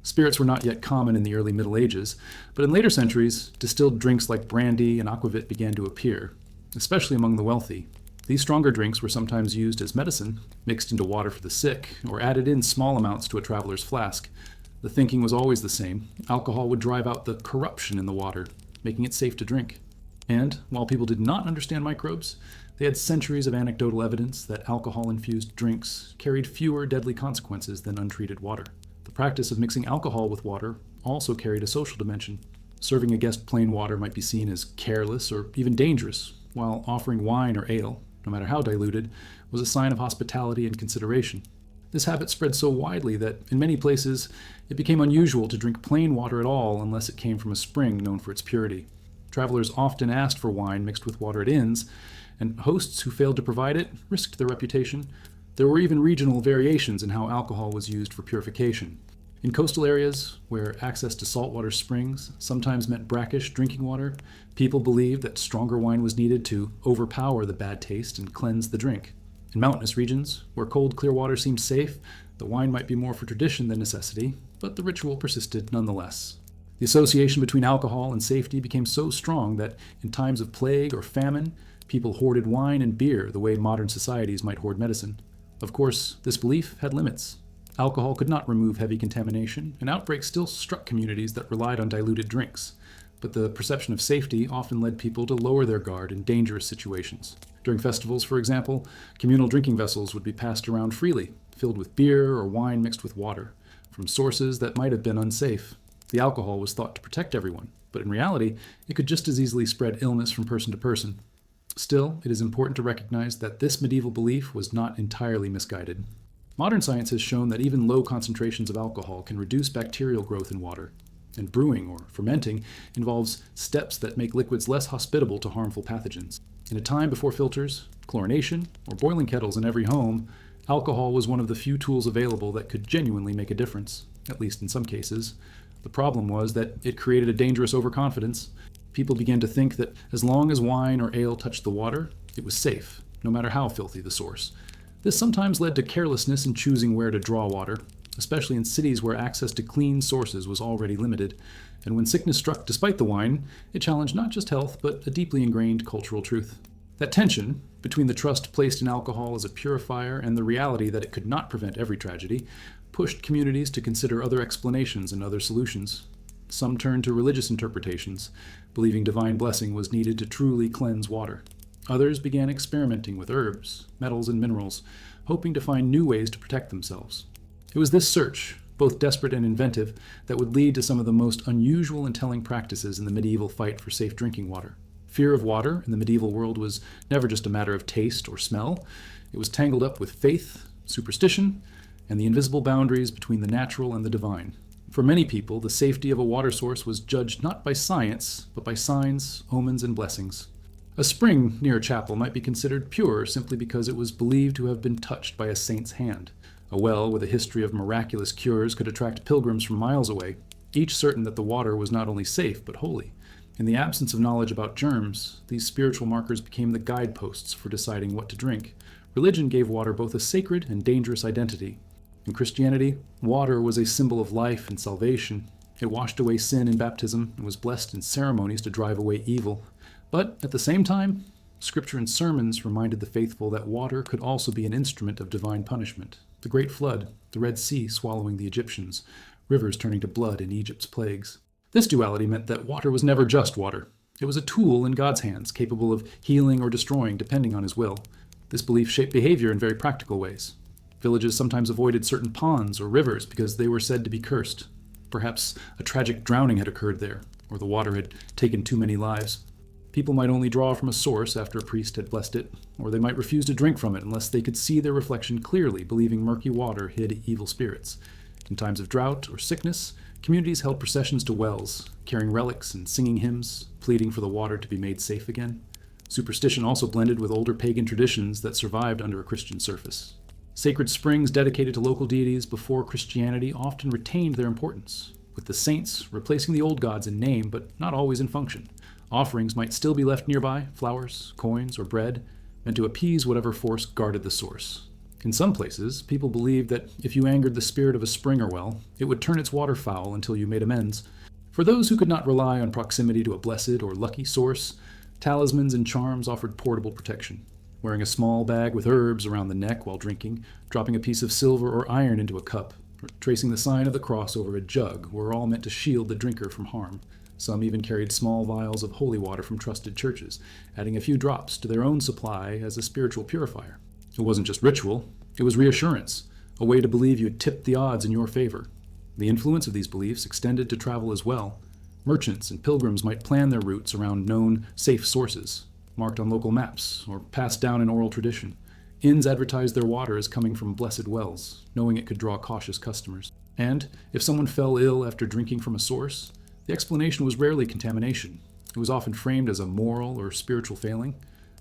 Spirits were not yet common in the early Middle Ages, but in later centuries, distilled drinks like brandy and aquavit began to appear, especially among the wealthy. These stronger drinks were sometimes used as medicine, mixed into water for the sick, or added in small amounts to a traveler's flask. The thinking was always the same. Alcohol would drive out the corruption in the water, making it safe to drink. And, while people did not understand microbes, they had centuries of anecdotal evidence that alcohol-infused drinks carried fewer deadly consequences than untreated water. The practice of mixing alcohol with water also carried a social dimension. Serving a guest plain water might be seen as careless or even dangerous, while offering wine or ale, no matter how diluted, was a sign of hospitality and consideration. This habit spread so widely that, in many places, it became unusual to drink plain water at all unless it came from a spring known for its purity. Travelers often asked for wine mixed with water at inns, and hosts who failed to provide it risked their reputation. There were even regional variations in how alcohol was used for purification. In coastal areas, where access to saltwater springs sometimes meant brackish drinking water, people believed that stronger wine was needed to overpower the bad taste and cleanse the drink. In mountainous regions, where cold, clear water seemed safe, the wine might be more for tradition than necessity, but the ritual persisted nonetheless. The association between alcohol and safety became so strong that, in times of plague or famine, people hoarded wine and beer the way modern societies might hoard medicine. Of course, this belief had limits. Alcohol could not remove heavy contamination, and outbreaks still struck communities that relied on diluted drinks. But the perception of safety often led people to lower their guard in dangerous situations. During festivals, for example, communal drinking vessels would be passed around freely, filled with beer or wine mixed with water, from sources that might have been unsafe. The alcohol was thought to protect everyone, but in reality, it could just as easily spread illness from person to person. Still, it is important to recognize that this medieval belief was not entirely misguided. Modern science has shown that even low concentrations of alcohol can reduce bacterial growth in water, and brewing or fermenting involves steps that make liquids less hospitable to harmful pathogens. In a time before filters, chlorination, or boiling kettles in every home, alcohol was one of the few tools available that could genuinely make a difference, at least in some cases. The problem was that it created a dangerous overconfidence. People began to think that as long as wine or ale touched the water, it was safe, no matter how filthy the source. This sometimes led to carelessness in choosing where to draw water, especially in cities where access to clean sources was already limited. And when sickness struck despite the wine, it challenged not just health, but a deeply ingrained cultural truth. That tension between the trust placed in alcohol as a purifier and the reality that it could not prevent every tragedy pushed communities to consider other explanations and other solutions. Some turned to religious interpretations, believing divine blessing was needed to truly cleanse water. Others began experimenting with herbs, metals, and minerals, hoping to find new ways to protect themselves. It was this search, both desperate and inventive, that would lead to some of the most unusual and telling practices in the medieval fight for safe drinking water. Fear of water in the medieval world was never just a matter of taste or smell. It was tangled up with faith, superstition, and the invisible boundaries between the natural and the divine. For many people, the safety of a water source was judged not by science, but by signs, omens, and blessings. A spring near a chapel might be considered pure simply because it was believed to have been touched by a saint's hand. A well with a history of miraculous cures could attract pilgrims from miles away, each certain that the water was not only safe but holy. In the absence of knowledge about germs, these spiritual markers became the guideposts for deciding what to drink. Religion gave water both a sacred and dangerous identity. In Christianity, water was a symbol of life and salvation. It washed away sin in baptism and was blessed in ceremonies to drive away evil. But at the same time, Scripture and sermons reminded the faithful that water could also be an instrument of divine punishment. The Great Flood, the Red Sea swallowing the Egyptians, rivers turning to blood in Egypt's plagues. This duality meant that water was never just water. It was a tool in God's hands, capable of healing or destroying depending on his will. This belief shaped behavior in very practical ways. Villages sometimes avoided certain ponds or rivers because they were said to be cursed. Perhaps a tragic drowning had occurred there, or the water had taken too many lives. People might only draw from a source after a priest had blessed it, or they might refuse to drink from it unless they could see their reflection clearly, believing murky water hid evil spirits. In times of drought or sickness, communities held processions to wells, carrying relics and singing hymns, pleading for the water to be made safe again. Superstition also blended with older pagan traditions that survived under a Christian surface. Sacred springs dedicated to local deities before Christianity often retained their importance, with the saints replacing the old gods in name but not always in function. Offerings might still be left nearby, flowers, coins, or bread, meant to appease whatever force guarded the source. In some places, people believed that if you angered the spirit of a spring or well, it would turn its water foul until you made amends. For those who could not rely on proximity to a blessed or lucky source, talismans and charms offered portable protection. wearing a small bag with herbs around the neck while drinking, dropping a piece of silver or iron into a cup, or tracing the sign of the cross over a jug were all meant to shield the drinker from harm. Some even carried small vials of holy water from trusted churches, adding a few drops to their own supply as a spiritual purifier. It wasn't just ritual, it was reassurance, a way to believe you had tipped the odds in your favor. The influence of these beliefs extended to travel as well. Merchants and pilgrims might plan their routes around known, safe sources, marked on local maps or passed down in oral tradition. Inns advertised their water as coming from blessed wells, knowing it could draw cautious customers. And if someone fell ill after drinking from a source, the explanation was rarely contamination. It was often framed as a moral or spiritual failing.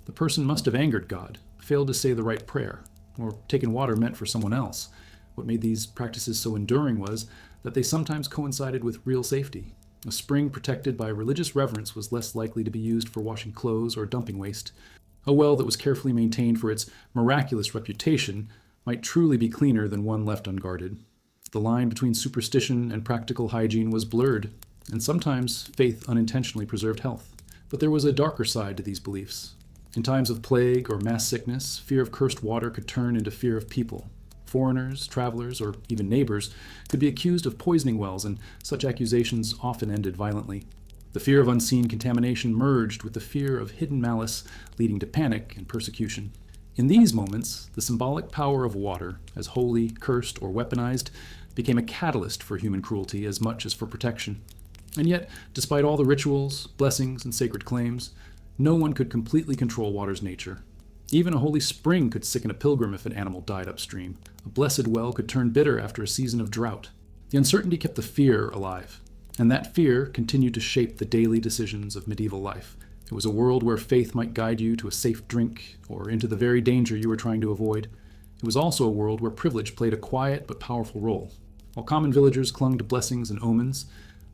The person must have angered God, failed to say the right prayer, or taken water meant for someone else. What made these practices so enduring was that they sometimes coincided with real safety. A spring protected by religious reverence was less likely to be used for washing clothes or dumping waste. A well that was carefully maintained for its miraculous reputation might truly be cleaner than one left unguarded. The line between superstition and practical hygiene was blurred, and sometimes faith unintentionally preserved health. But there was a darker side to these beliefs. In times of plague or mass sickness, fear of cursed water could turn into fear of people. Foreigners, travelers, or even neighbors could be accused of poisoning wells, and such accusations often ended violently. The fear of unseen contamination merged with the fear of hidden malice, leading to panic and persecution. In these moments, the symbolic power of water, as holy, cursed, or weaponized, became a catalyst for human cruelty as much as for protection. And yet, despite all the rituals, blessings, and sacred claims, no one could completely control water's nature. Even a holy spring could sicken a pilgrim if an animal died upstream. A blessed well could turn bitter after a season of drought. The uncertainty kept the fear alive, and that fear continued to shape the daily decisions of medieval life. It was a world where faith might guide you to a safe drink or into the very danger you were trying to avoid. It was also a world where privilege played a quiet but powerful role. While common villagers clung to blessings and omens,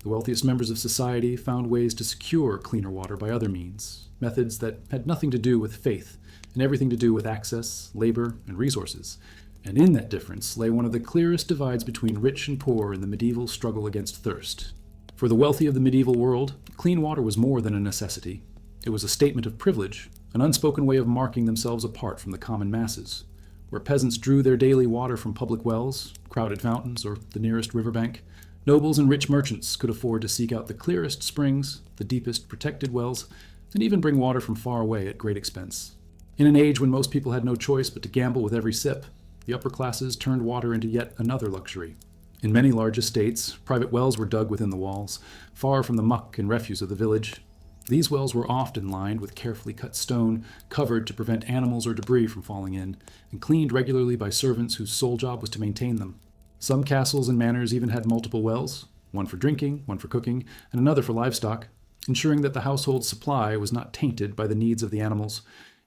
the wealthiest members of society found ways to secure cleaner water by other means, methods that had nothing to do with faith and everything to do with access, labor, and resources. And in that difference lay one of the clearest divides between rich and poor in the medieval struggle against thirst. For the wealthy of the medieval world, clean water was more than a necessity. It was a statement of privilege, an unspoken way of marking themselves apart from the common masses. Where peasants drew their daily water from public wells, crowded fountains, or the nearest riverbank, nobles and rich merchants could afford to seek out the clearest springs, the deepest protected wells, and even bring water from far away at great expense. In an age when most people had no choice but to gamble with every sip, the upper classes turned water into yet another luxury. In many large estates, private wells were dug within the walls, far from the muck and refuse of the village. These wells were often lined with carefully cut stone, covered to prevent animals or debris from falling in, and cleaned regularly by servants whose sole job was to maintain them. Some castles and manors even had multiple wells, one for drinking, one for cooking, and another for livestock, ensuring that the household supply was not tainted by the needs of the animals.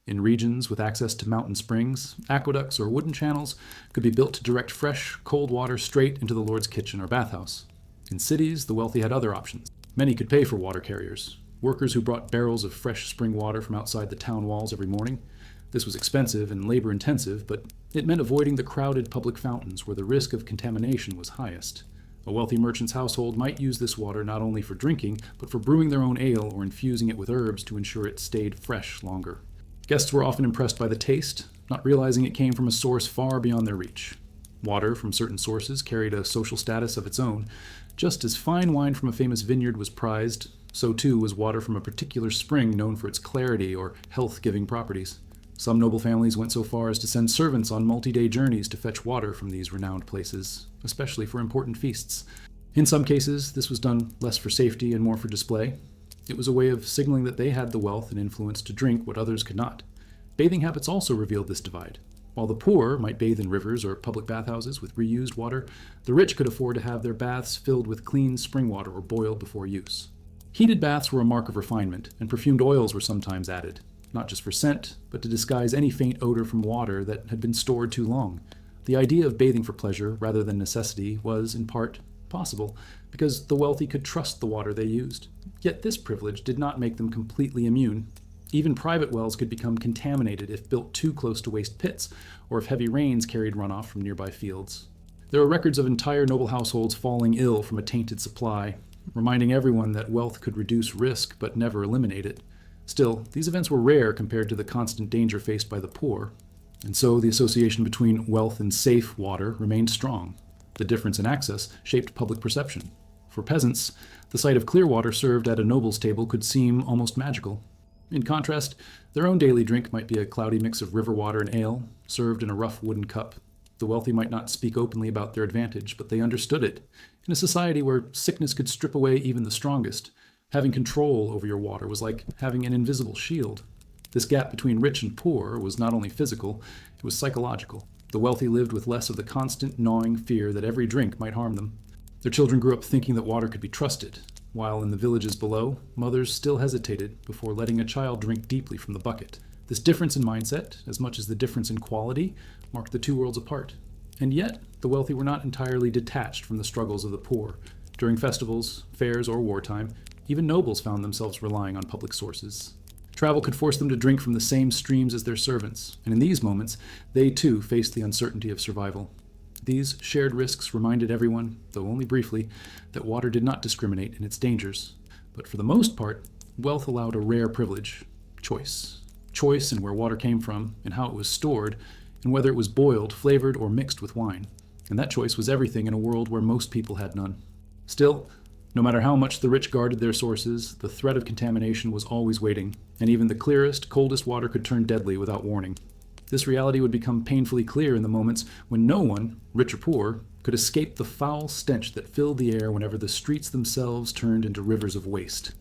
In regions with access to mountain springs, aqueducts or wooden channels could be built to direct fresh, cold water straight into the Lord's kitchen or bathhouse. In cities, the wealthy had other options. Many could pay for water carriers, workers who brought barrels of fresh spring water from outside the town walls every morning. This was expensive and labor-intensive, but it meant avoiding the crowded public fountains where the risk of contamination was highest. A wealthy merchant's household might use this water not only for drinking, but for brewing their own ale or infusing it with herbs to ensure it stayed fresh longer. Guests were often impressed by the taste, not realizing it came from a source far beyond their reach. Water from certain sources carried a social status of its own. Just as fine wine from a famous vineyard was prized, so too was water from a particular spring known for its clarity or health-giving properties. Some noble families went so far as to send servants on multi-day journeys to fetch water from these renowned places, especially for important feasts. In some cases, this was done less for safety and more for display. It was a way of signaling that they had the wealth and influence to drink what others could not. Bathing habits also revealed this divide. While the poor might bathe in rivers or public bathhouses with reused water, the rich could afford to have their baths filled with clean spring water or boiled before use. Heated baths were a mark of refinement, and perfumed oils were sometimes added, not just for scent, but to disguise any faint odor from water that had been stored too long. The idea of bathing for pleasure rather than necessity was, in part, possible because the wealthy could trust the water they used. Yet this privilege did not make them completely immune. Even private wells could become contaminated if built too close to waste pits, or if heavy rains carried runoff from nearby fields. There are records of entire noble households falling ill from a tainted supply, reminding everyone that wealth could reduce risk but never eliminate it. Still, these events were rare compared to the constant danger faced by the poor, and so the association between wealth and safe water remained strong. The difference in access shaped public perception. For peasants, the sight of clear water served at a noble's table could seem almost magical. In contrast, their own daily drink might be a cloudy mix of river water and ale, served in a rough wooden cup. The wealthy might not speak openly about their advantage, but they understood it. In a society where sickness could strip away even the strongest, having control over your water was like having an invisible shield. This gap between rich and poor was not only physical, it was psychological. The wealthy lived with less of the constant gnawing fear that every drink might harm them. Their children grew up thinking that water could be trusted, while in the villages below, mothers still hesitated before letting a child drink deeply from the bucket. This difference in mindset, as much as the difference in quality, marked the two worlds apart. And yet, the wealthy were not entirely detached from the struggles of the poor. During festivals, fairs, or wartime, even nobles found themselves relying on public sources. Travel could force them to drink from the same streams as their servants, and in these moments, they too faced the uncertainty of survival. These shared risks reminded everyone, though only briefly, that water did not discriminate in its dangers. But for the most part, wealth allowed a rare privilege: choice. Choice in where water came from, and how it was stored, and whether it was boiled, flavored, or mixed with wine. And that choice was everything in a world where most people had none. Still, no matter how much the rich guarded their sources, the threat of contamination was always waiting, and even the clearest, coldest water could turn deadly without warning. This reality would become painfully clear in the moments when no one, rich or poor, could escape the foul stench that filled the air whenever the streets themselves turned into rivers of waste.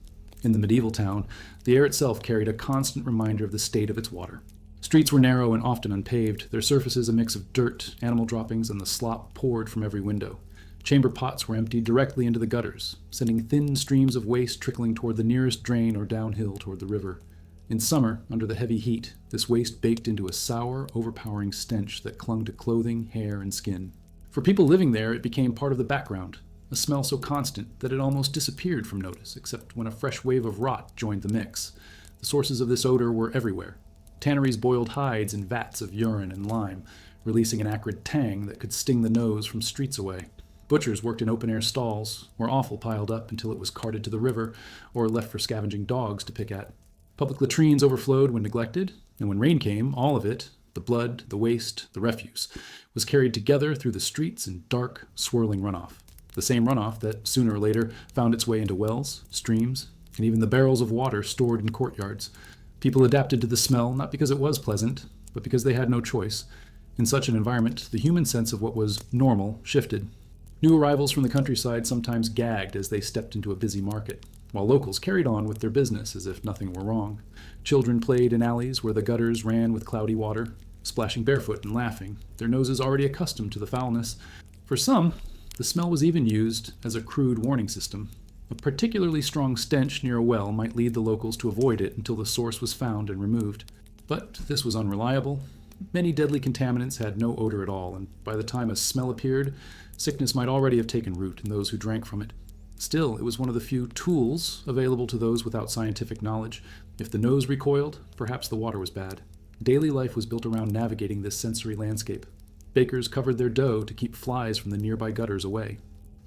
In the medieval town, the air itself carried a constant reminder of the state of its water. Streets were narrow and often unpaved, their surfaces a mix of dirt, animal droppings, and the slop poured from every window. Chamber pots were emptied directly into the gutters, sending thin streams of waste trickling toward the nearest drain or downhill toward the river. In summer, under the heavy heat, this waste baked into a sour, overpowering stench that clung to clothing, hair, and skin. For people living there, it became part of the background, a smell so constant that it almost disappeared from notice, except when a fresh wave of rot joined the mix. The sources of this odor were everywhere. Tanneries boiled hides in vats of urine and lime, releasing an acrid tang that could sting the nose from streets away. Butchers worked in open-air stalls, where offal piled up until it was carted to the river, or left for scavenging dogs to pick at. Public latrines overflowed when neglected, and when rain came, all of it, the blood, the waste, the refuse, was carried together through the streets in dark, swirling runoff. The same runoff that, sooner or later, found its way into wells, streams, and even the barrels of water stored in courtyards. People adapted to the smell not because it was pleasant, but because they had no choice. In such an environment, the human sense of what was normal shifted. New arrivals from the countryside sometimes gagged as they stepped into a busy market, while locals carried on with their business as if nothing were wrong. Children played in alleys where the gutters ran with cloudy water, splashing barefoot and laughing, their noses already accustomed to the foulness. For some, the smell was even used as a crude warning system. A particularly strong stench near a well might lead the locals to avoid it until the source was found and removed. But this was unreliable. Many deadly contaminants had no odor at all, and by the time a smell appeared, sickness might already have taken root in those who drank from it. Still, it was one of the few tools available to those without scientific knowledge. If the nose recoiled, perhaps the water was bad. Daily life was built around navigating this sensory landscape. Bakers covered their dough to keep flies from the nearby gutters away.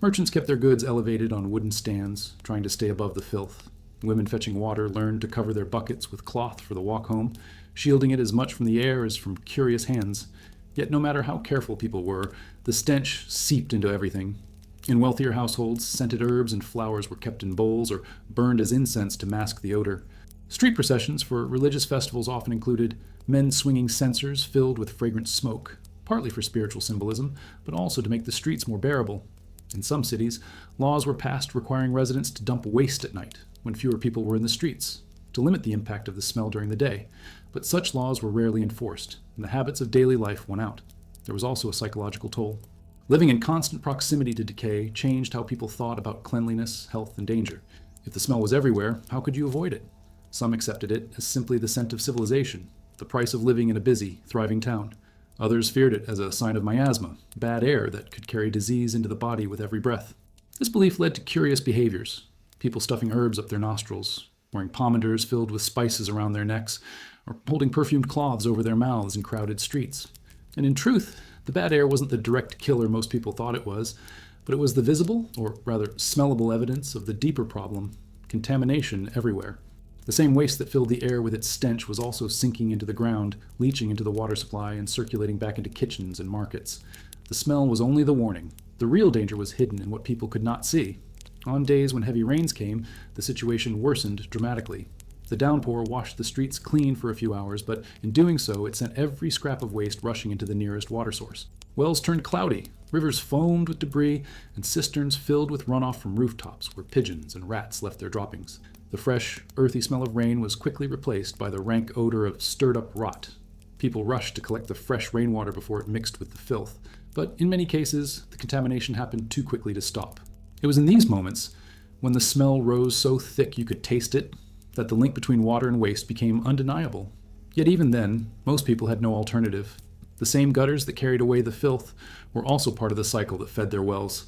Merchants kept their goods elevated on wooden stands, trying to stay above the filth. Women fetching water learned to cover their buckets with cloth for the walk home, shielding it as much from the air as from curious hands. Yet no matter how careful people were, the stench seeped into everything. In wealthier households, scented herbs and flowers were kept in bowls or burned as incense to mask the odor. Street processions for religious festivals often included men swinging censers filled with fragrant smoke, partly for spiritual symbolism, but also to make the streets more bearable. In some cities, laws were passed requiring residents to dump waste at night, when fewer people were in the streets, to limit the impact of the smell during the day. But such laws were rarely enforced, and the habits of daily life won out. There was also a psychological toll. Living in constant proximity to decay changed how people thought about cleanliness, health, and danger. If the smell was everywhere, how could you avoid it? Some accepted it as simply the scent of civilization, the price of living in a busy, thriving town. Others feared it as a sign of miasma, bad air that could carry disease into the body with every breath. This belief led to curious behaviors: people stuffing herbs up their nostrils, wearing pomanders filled with spices around their necks, or holding perfumed cloths over their mouths in crowded streets. And in truth, the bad air wasn't the direct killer most people thought it was, but it was the visible, or rather smellable evidence of the deeper problem: contamination everywhere. The same waste that filled the air with its stench was also sinking into the ground, leaching into the water supply, and circulating back into kitchens and markets. The smell was only the warning. The real danger was hidden in what people could not see. On days when heavy rains came, the situation worsened dramatically. The downpour washed the streets clean for a few hours, but in doing so, it sent every scrap of waste rushing into the nearest water source. Wells turned cloudy, rivers foamed with debris, and cisterns filled with runoff from rooftops where pigeons and rats left their droppings. The fresh, earthy smell of rain was quickly replaced by the rank odor of stirred-up rot. People rushed to collect the fresh rainwater before it mixed with the filth, but in many cases, the contamination happened too quickly to stop. It was in these moments, when the smell rose so thick you could taste it, that the link between water and waste became undeniable. Yet even then, most people had no alternative. The same gutters that carried away the filth were also part of the cycle that fed their wells.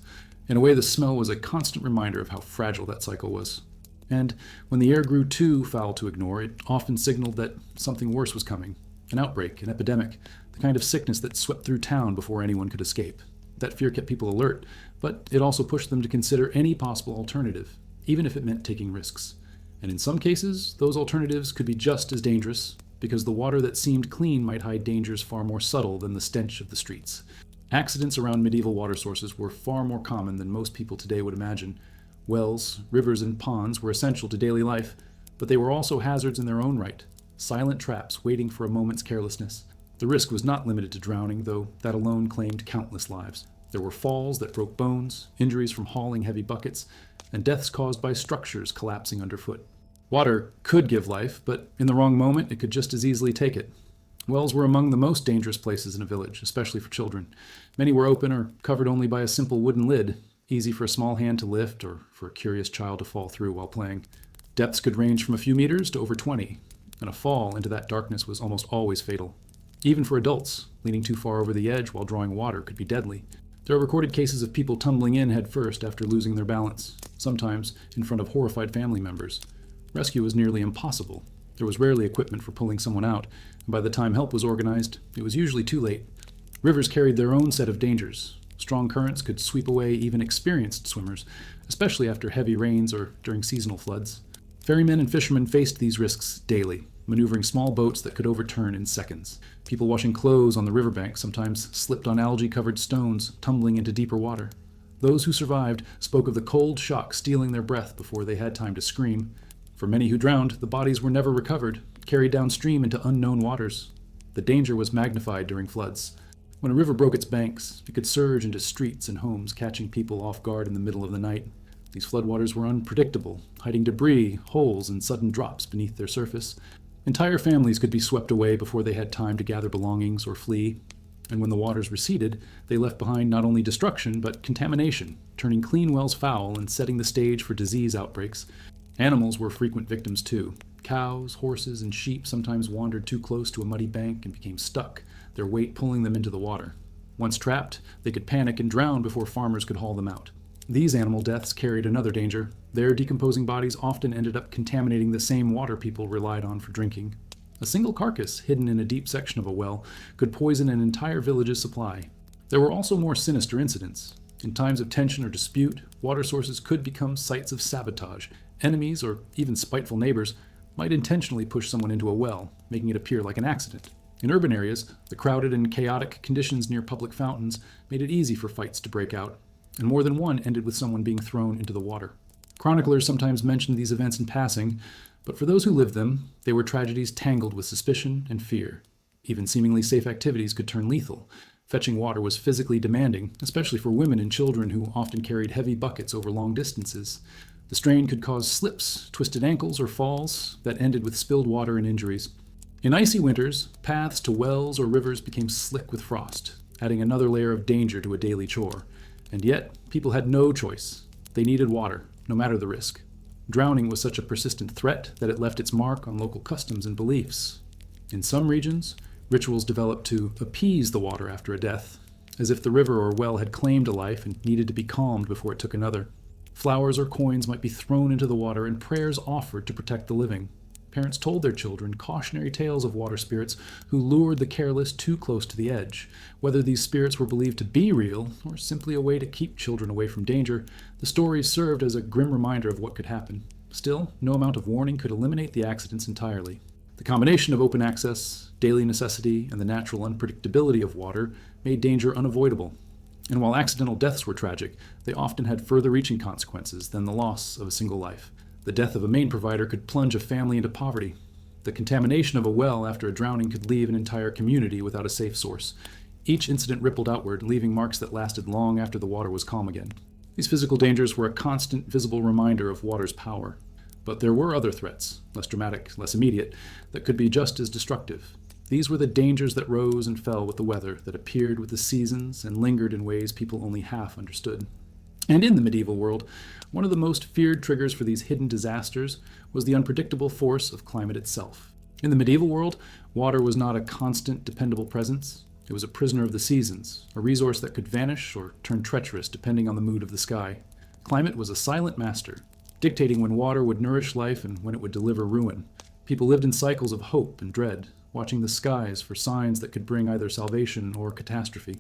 In a way, the smell was a constant reminder of how fragile that cycle was. And when the air grew too foul to ignore, it often signaled that something worse was coming. An outbreak, an epidemic, the kind of sickness that swept through town before anyone could escape. That fear kept people alert, but it also pushed them to consider any possible alternative, even if it meant taking risks. And in some cases, those alternatives could be just as dangerous, because the water that seemed clean might hide dangers far more subtle than the stench of the streets. Accidents around medieval water sources were far more common than most people today would imagine. Wells, rivers, and ponds were essential to daily life, but they were also hazards in their own right, silent traps waiting for a moment's carelessness. The risk was not limited to drowning, though that alone claimed countless lives. There were falls that broke bones, injuries from hauling heavy buckets, and deaths caused by structures collapsing underfoot. Water could give life, but in the wrong moment, it could just as easily take it. Wells were among the most dangerous places in a village, especially for children. Many were open or covered only by a simple wooden lid, easy for a small hand to lift or for a curious child to fall through while playing. Depths could range from a few meters to over 20, and a fall into that darkness was almost always fatal. Even for adults, leaning too far over the edge while drawing water could be deadly. There are recorded cases of people tumbling in head first after losing their balance, sometimes in front of horrified family members. Rescue was nearly impossible. There was rarely equipment for pulling someone out, and by the time help was organized, it was usually too late. Rivers carried their own set of dangers. Strong currents could sweep away even experienced swimmers, especially after heavy rains or during seasonal floods. Ferrymen and fishermen faced these risks daily, maneuvering small boats that could overturn in seconds. People washing clothes on the riverbank sometimes slipped on algae-covered stones, tumbling into deeper water. Those who survived spoke of the cold shock stealing their breath before they had time to scream. For many who drowned, the bodies were never recovered, carried downstream into unknown waters. The danger was magnified during floods. When a river broke its banks, it could surge into streets and homes, catching people off guard in the middle of the night. These floodwaters were unpredictable, hiding debris, holes, and sudden drops beneath their surface. Entire families could be swept away before they had time to gather belongings or flee. And when the waters receded, they left behind not only destruction, but contamination, turning clean wells foul and setting the stage for disease outbreaks. Animals were frequent victims too. Cows, horses, and sheep sometimes wandered too close to a muddy bank and became stuck, their weight pulling them into the water. Once trapped, they could panic and drown before farmers could haul them out. These animal deaths carried another danger. Their decomposing bodies often ended up contaminating the same water people relied on for drinking. A single carcass hidden in a deep section of a well could poison an entire village's supply. There were also more sinister incidents. In times of tension or dispute, water sources could become sites of sabotage. Enemies, or even spiteful neighbors, might intentionally push someone into a well, making it appear like an accident. In urban areas, the crowded and chaotic conditions near public fountains made it easy for fights to break out, and more than one ended with someone being thrown into the water. Chroniclers sometimes mentioned these events in passing, but for those who lived them, they were tragedies tangled with suspicion and fear. Even seemingly safe activities could turn lethal. Fetching water was physically demanding, especially for women and children who often carried heavy buckets over long distances. The strain could cause slips, twisted ankles, or falls that ended with spilled water and injuries. In icy winters, paths to wells or rivers became slick with frost, adding another layer of danger to a daily chore. And yet, people had no choice. They needed water, no matter the risk. Drowning was such a persistent threat that it left its mark on local customs and beliefs. In some regions, rituals developed to appease the water after a death, as if the river or well had claimed a life and needed to be calmed before it took another. Flowers or coins might be thrown into the water and prayers offered to protect the living. Parents told their children cautionary tales of water spirits who lured the careless too close to the edge. Whether these spirits were believed to be real, or simply a way to keep children away from danger, the stories served as a grim reminder of what could happen. Still, no amount of warning could eliminate the accidents entirely. The combination of open access, daily necessity, and the natural unpredictability of water made danger unavoidable. And while accidental deaths were tragic, they often had further-reaching consequences than the loss of a single life. The death of a main provider could plunge a family into poverty. The contamination of a well after a drowning could leave an entire community without a safe source. Each incident rippled outward, leaving marks that lasted long after the water was calm again. These physical dangers were a constant, visible reminder of water's power. But there were other threats, less dramatic, less immediate, that could be just as destructive. These were the dangers that rose and fell with the weather, that appeared with the seasons and lingered in ways people only half understood. And in the medieval world, one of the most feared triggers for these hidden disasters was the unpredictable force of climate itself. In the medieval world, water was not a constant, dependable presence. It was a prisoner of the seasons, a resource that could vanish or turn treacherous depending on the mood of the sky. Climate was a silent master, dictating when water would nourish life and when it would deliver ruin. People lived in cycles of hope and dread, watching the skies for signs that could bring either salvation or catastrophe.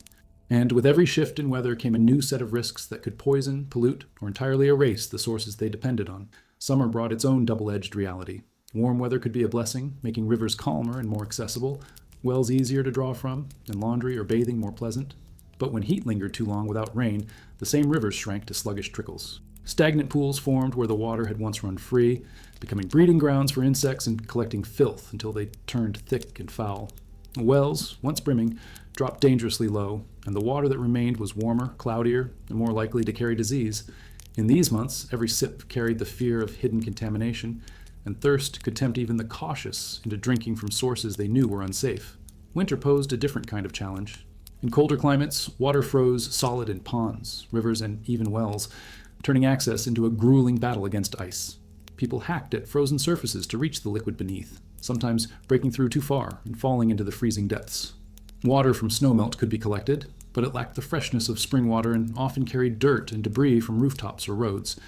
And with every shift in weather came a new set of risks that could poison, pollute, or entirely erase the sources they depended on. Summer brought its own double-edged reality. Warm weather could be a blessing, making rivers calmer and more accessible, wells easier to draw from, and laundry or bathing more pleasant. But when heat lingered too long without rain, the same rivers shrank to sluggish trickles. Stagnant pools formed where the water had once run free, becoming breeding grounds for insects and collecting filth until they turned thick and foul. Wells, once brimming, dropped dangerously low, and the water that remained was warmer, cloudier, and more likely to carry disease. In these months, every sip carried the fear of hidden contamination, and thirst could tempt even the cautious into drinking from sources they knew were unsafe. Winter posed a different kind of challenge. In colder climates, water froze solid in ponds, rivers, and even wells, turning access into a grueling battle against ice. People hacked at frozen surfaces to reach the liquid beneath, sometimes breaking through too far and falling into the freezing depths. Water from snowmelt could be collected, but it lacked the freshness of spring water and often carried dirt and debris from rooftops or roads.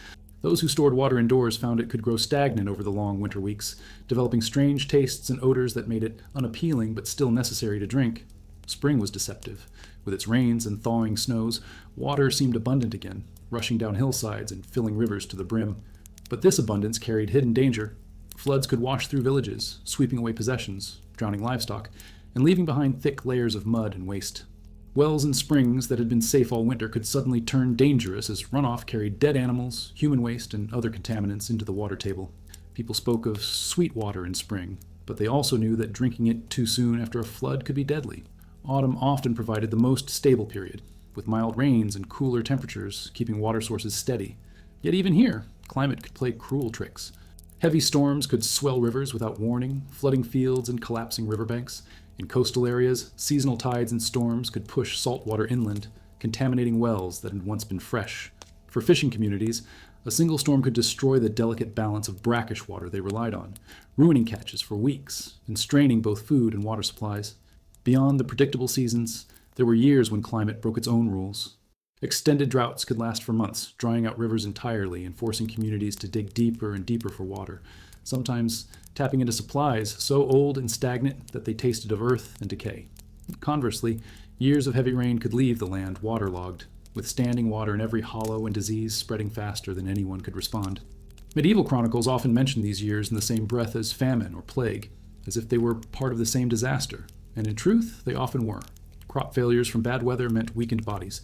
Those who stored water indoors found it could grow stagnant over the long winter weeks, developing strange tastes and odors that made it unappealing but still necessary to drink. Spring was deceptive. With its rains and thawing snows, water seemed abundant again, rushing down hillsides and filling rivers to the brim. But this abundance carried hidden danger. Floods could wash through villages, sweeping away possessions, drowning livestock, and leaving behind thick layers of mud and waste. Wells and springs that had been safe all winter could suddenly turn dangerous as runoff carried dead animals, human waste, and other contaminants into the water table. People spoke of sweet water in spring, but they also knew that drinking it too soon after a flood could be deadly. Autumn often provided the most stable period, with mild rains and cooler temperatures keeping water sources steady. Yet even here, climate could play cruel tricks. Heavy storms could swell rivers without warning, flooding fields and collapsing riverbanks. In coastal areas, seasonal tides and storms could push salt water inland, contaminating wells that had once been fresh. For fishing communities, a single storm could destroy the delicate balance of brackish water they relied on, ruining catches for weeks and straining both food and water supplies. Beyond the predictable seasons, there were years when climate broke its own rules. Extended droughts could last for months, drying out rivers entirely and forcing communities to dig deeper and deeper for water, sometimes tapping into supplies so old and stagnant that they tasted of earth and decay. Conversely, years of heavy rain could leave the land waterlogged, with standing water in every hollow and disease spreading faster than anyone could respond. Medieval chronicles often mention these years in the same breath as famine or plague, as if they were part of the same disaster, and in truth, they often were. Crop failures from bad weather meant weakened bodies,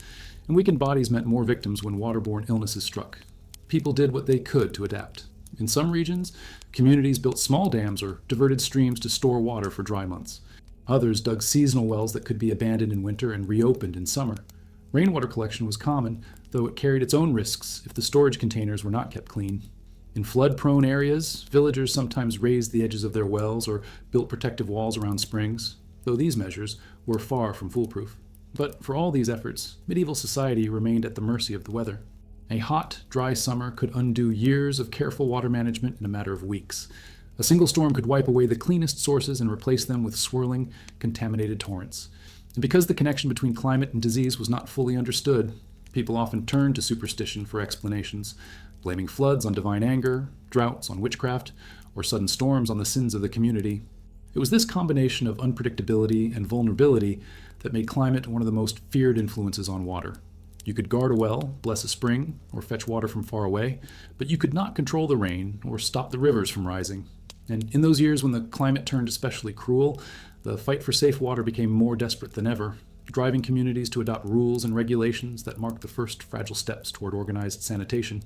and weakened bodies meant more victims when waterborne illnesses struck. People did what they could to adapt. In some regions, communities built small dams or diverted streams to store water for dry months. Others dug seasonal wells that could be abandoned in winter and reopened in summer. Rainwater collection was common, though it carried its own risks if the storage containers were not kept clean. In flood-prone areas, villagers sometimes raised the edges of their wells or built protective walls around springs, though these measures were far from foolproof. But for all these efforts, medieval society remained at the mercy of the weather. A hot, dry summer could undo years of careful water management in a matter of weeks. A single storm could wipe away the cleanest sources and replace them with swirling, contaminated torrents. And because the connection between climate and disease was not fully understood, people often turned to superstition for explanations, blaming floods on divine anger, droughts on witchcraft, or sudden storms on the sins of the community. It was this combination of unpredictability and vulnerability that made climate one of the most feared influences on water. You could guard a well, bless a spring, or fetch water from far away, but you could not control the rain or stop the rivers from rising. And in those years when the climate turned especially cruel, the fight for safe water became more desperate than ever, driving communities to adopt rules and regulations that marked the first fragile steps toward organized sanitation.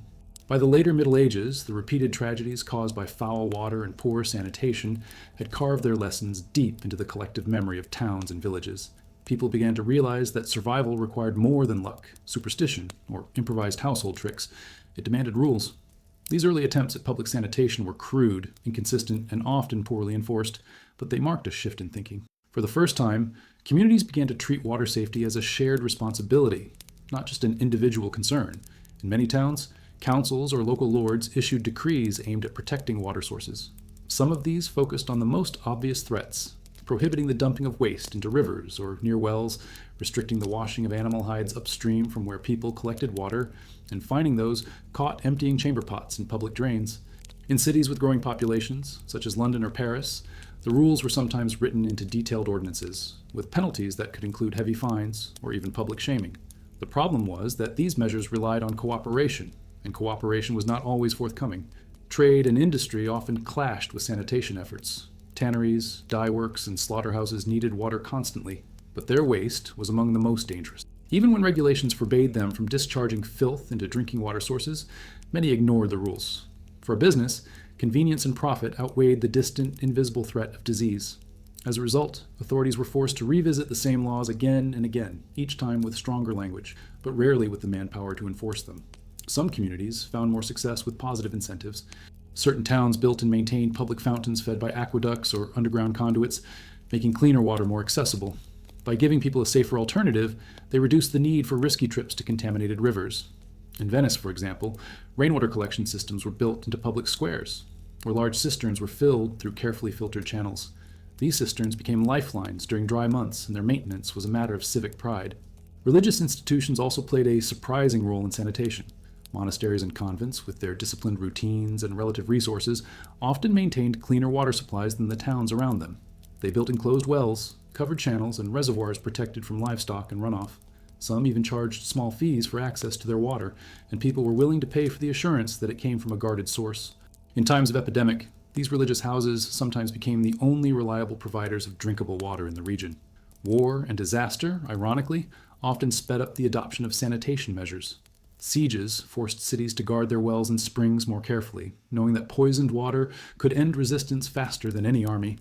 By the later Middle Ages, the repeated tragedies caused by foul water and poor sanitation had carved their lessons deep into the collective memory of towns and villages. People began to realize that survival required more than luck, superstition, or improvised household tricks. It demanded rules. These early attempts at public sanitation were crude, inconsistent, and often poorly enforced, but they marked a shift in thinking. For the first time, communities began to treat water safety as a shared responsibility, not just an individual concern. In many towns, councils or local lords issued decrees aimed at protecting water sources. Some of these focused on the most obvious threats, prohibiting the dumping of waste into rivers or near wells, restricting the washing of animal hides upstream from where people collected water, and fining those caught emptying chamber pots in public drains. In cities with growing populations, such as London or Paris, the rules were sometimes written into detailed ordinances, with penalties that could include heavy fines or even public shaming. The problem was that these measures relied on cooperation, and cooperation was not always forthcoming. Trade and industry often clashed with sanitation efforts. Tanneries, dye works, and slaughterhouses needed water constantly, but their waste was among the most dangerous. Even when regulations forbade them from discharging filth into drinking water sources, many ignored the rules. For a business, convenience and profit outweighed the distant, invisible threat of disease. As a result, authorities were forced to revisit the same laws again and again, each time with stronger language, but rarely with the manpower to enforce them. Some communities found more success with positive incentives. Certain towns built and maintained public fountains fed by aqueducts or underground conduits, making cleaner water more accessible. By giving people a safer alternative, they reduced the need for risky trips to contaminated rivers. In Venice, for example, rainwater collection systems were built into public squares, where large cisterns were filled through carefully filtered channels. These cisterns became lifelines during dry months, and their maintenance was a matter of civic pride. Religious institutions also played a surprising role in sanitation. Monasteries and convents, with their disciplined routines and relative resources, often maintained cleaner water supplies than the towns around them. They built enclosed wells, covered channels, and reservoirs protected from livestock and runoff. Some even charged small fees for access to their water, and people were willing to pay for the assurance that it came from a guarded source. In times of epidemic, these religious houses sometimes became the only reliable providers of drinkable water in the region. War and disaster, ironically, often sped up the adoption of sanitation measures. Sieges forced cities to guard their wells and springs more carefully, knowing that poisoned water could end resistance faster than any army.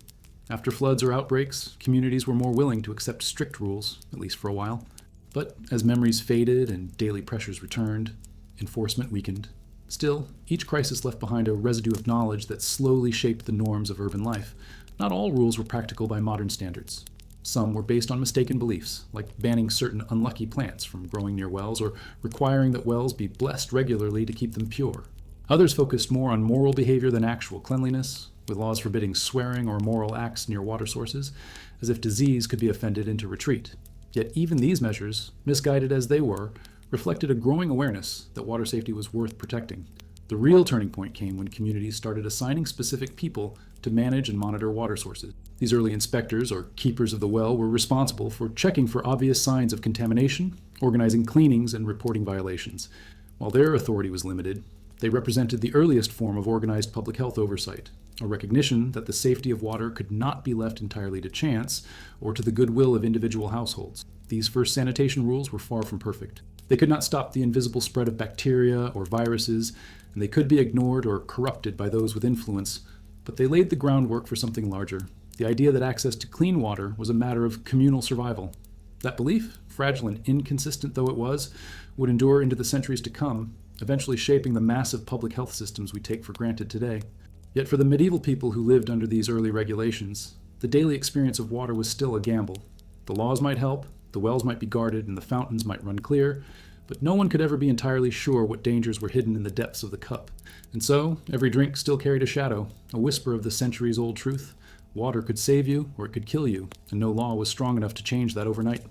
After floods or outbreaks, communities were more willing to accept strict rules, at least for a while. But as memories faded and daily pressures returned, enforcement weakened. Still, each crisis left behind a residue of knowledge that slowly shaped the norms of urban life. Not all rules were practical by modern standards. Some were based on mistaken beliefs, like banning certain unlucky plants from growing near wells or requiring that wells be blessed regularly to keep them pure. Others focused more on moral behavior than actual cleanliness, with laws forbidding swearing or immoral acts near water sources, as if disease could be offended into retreat. Yet even these measures, misguided as they were, reflected a growing awareness that water safety was worth protecting. The real turning point came when communities started assigning specific people to manage and monitor water sources. These early inspectors, or keepers of the well, were responsible for checking for obvious signs of contamination, organizing cleanings, and reporting violations. While their authority was limited, they represented the earliest form of organized public health oversight, a recognition that the safety of water could not be left entirely to chance or to the goodwill of individual households. These first sanitation rules were far from perfect. They could not stop the invisible spread of bacteria or viruses, and they could be ignored or corrupted by those with influence, but they laid the groundwork for something larger. The idea that access to clean water was a matter of communal survival. That belief, fragile and inconsistent though it was, would endure into the centuries to come, eventually shaping the massive public health systems we take for granted today. Yet for the medieval people who lived under these early regulations, the daily experience of water was still a gamble. The laws might help, the wells might be guarded, and the fountains might run clear, but no one could ever be entirely sure what dangers were hidden in the depths of the cup. And so, every drink still carried a shadow, a whisper of the centuries-old truth. Water could save you, or it could kill you, and no law was strong enough to change that overnight.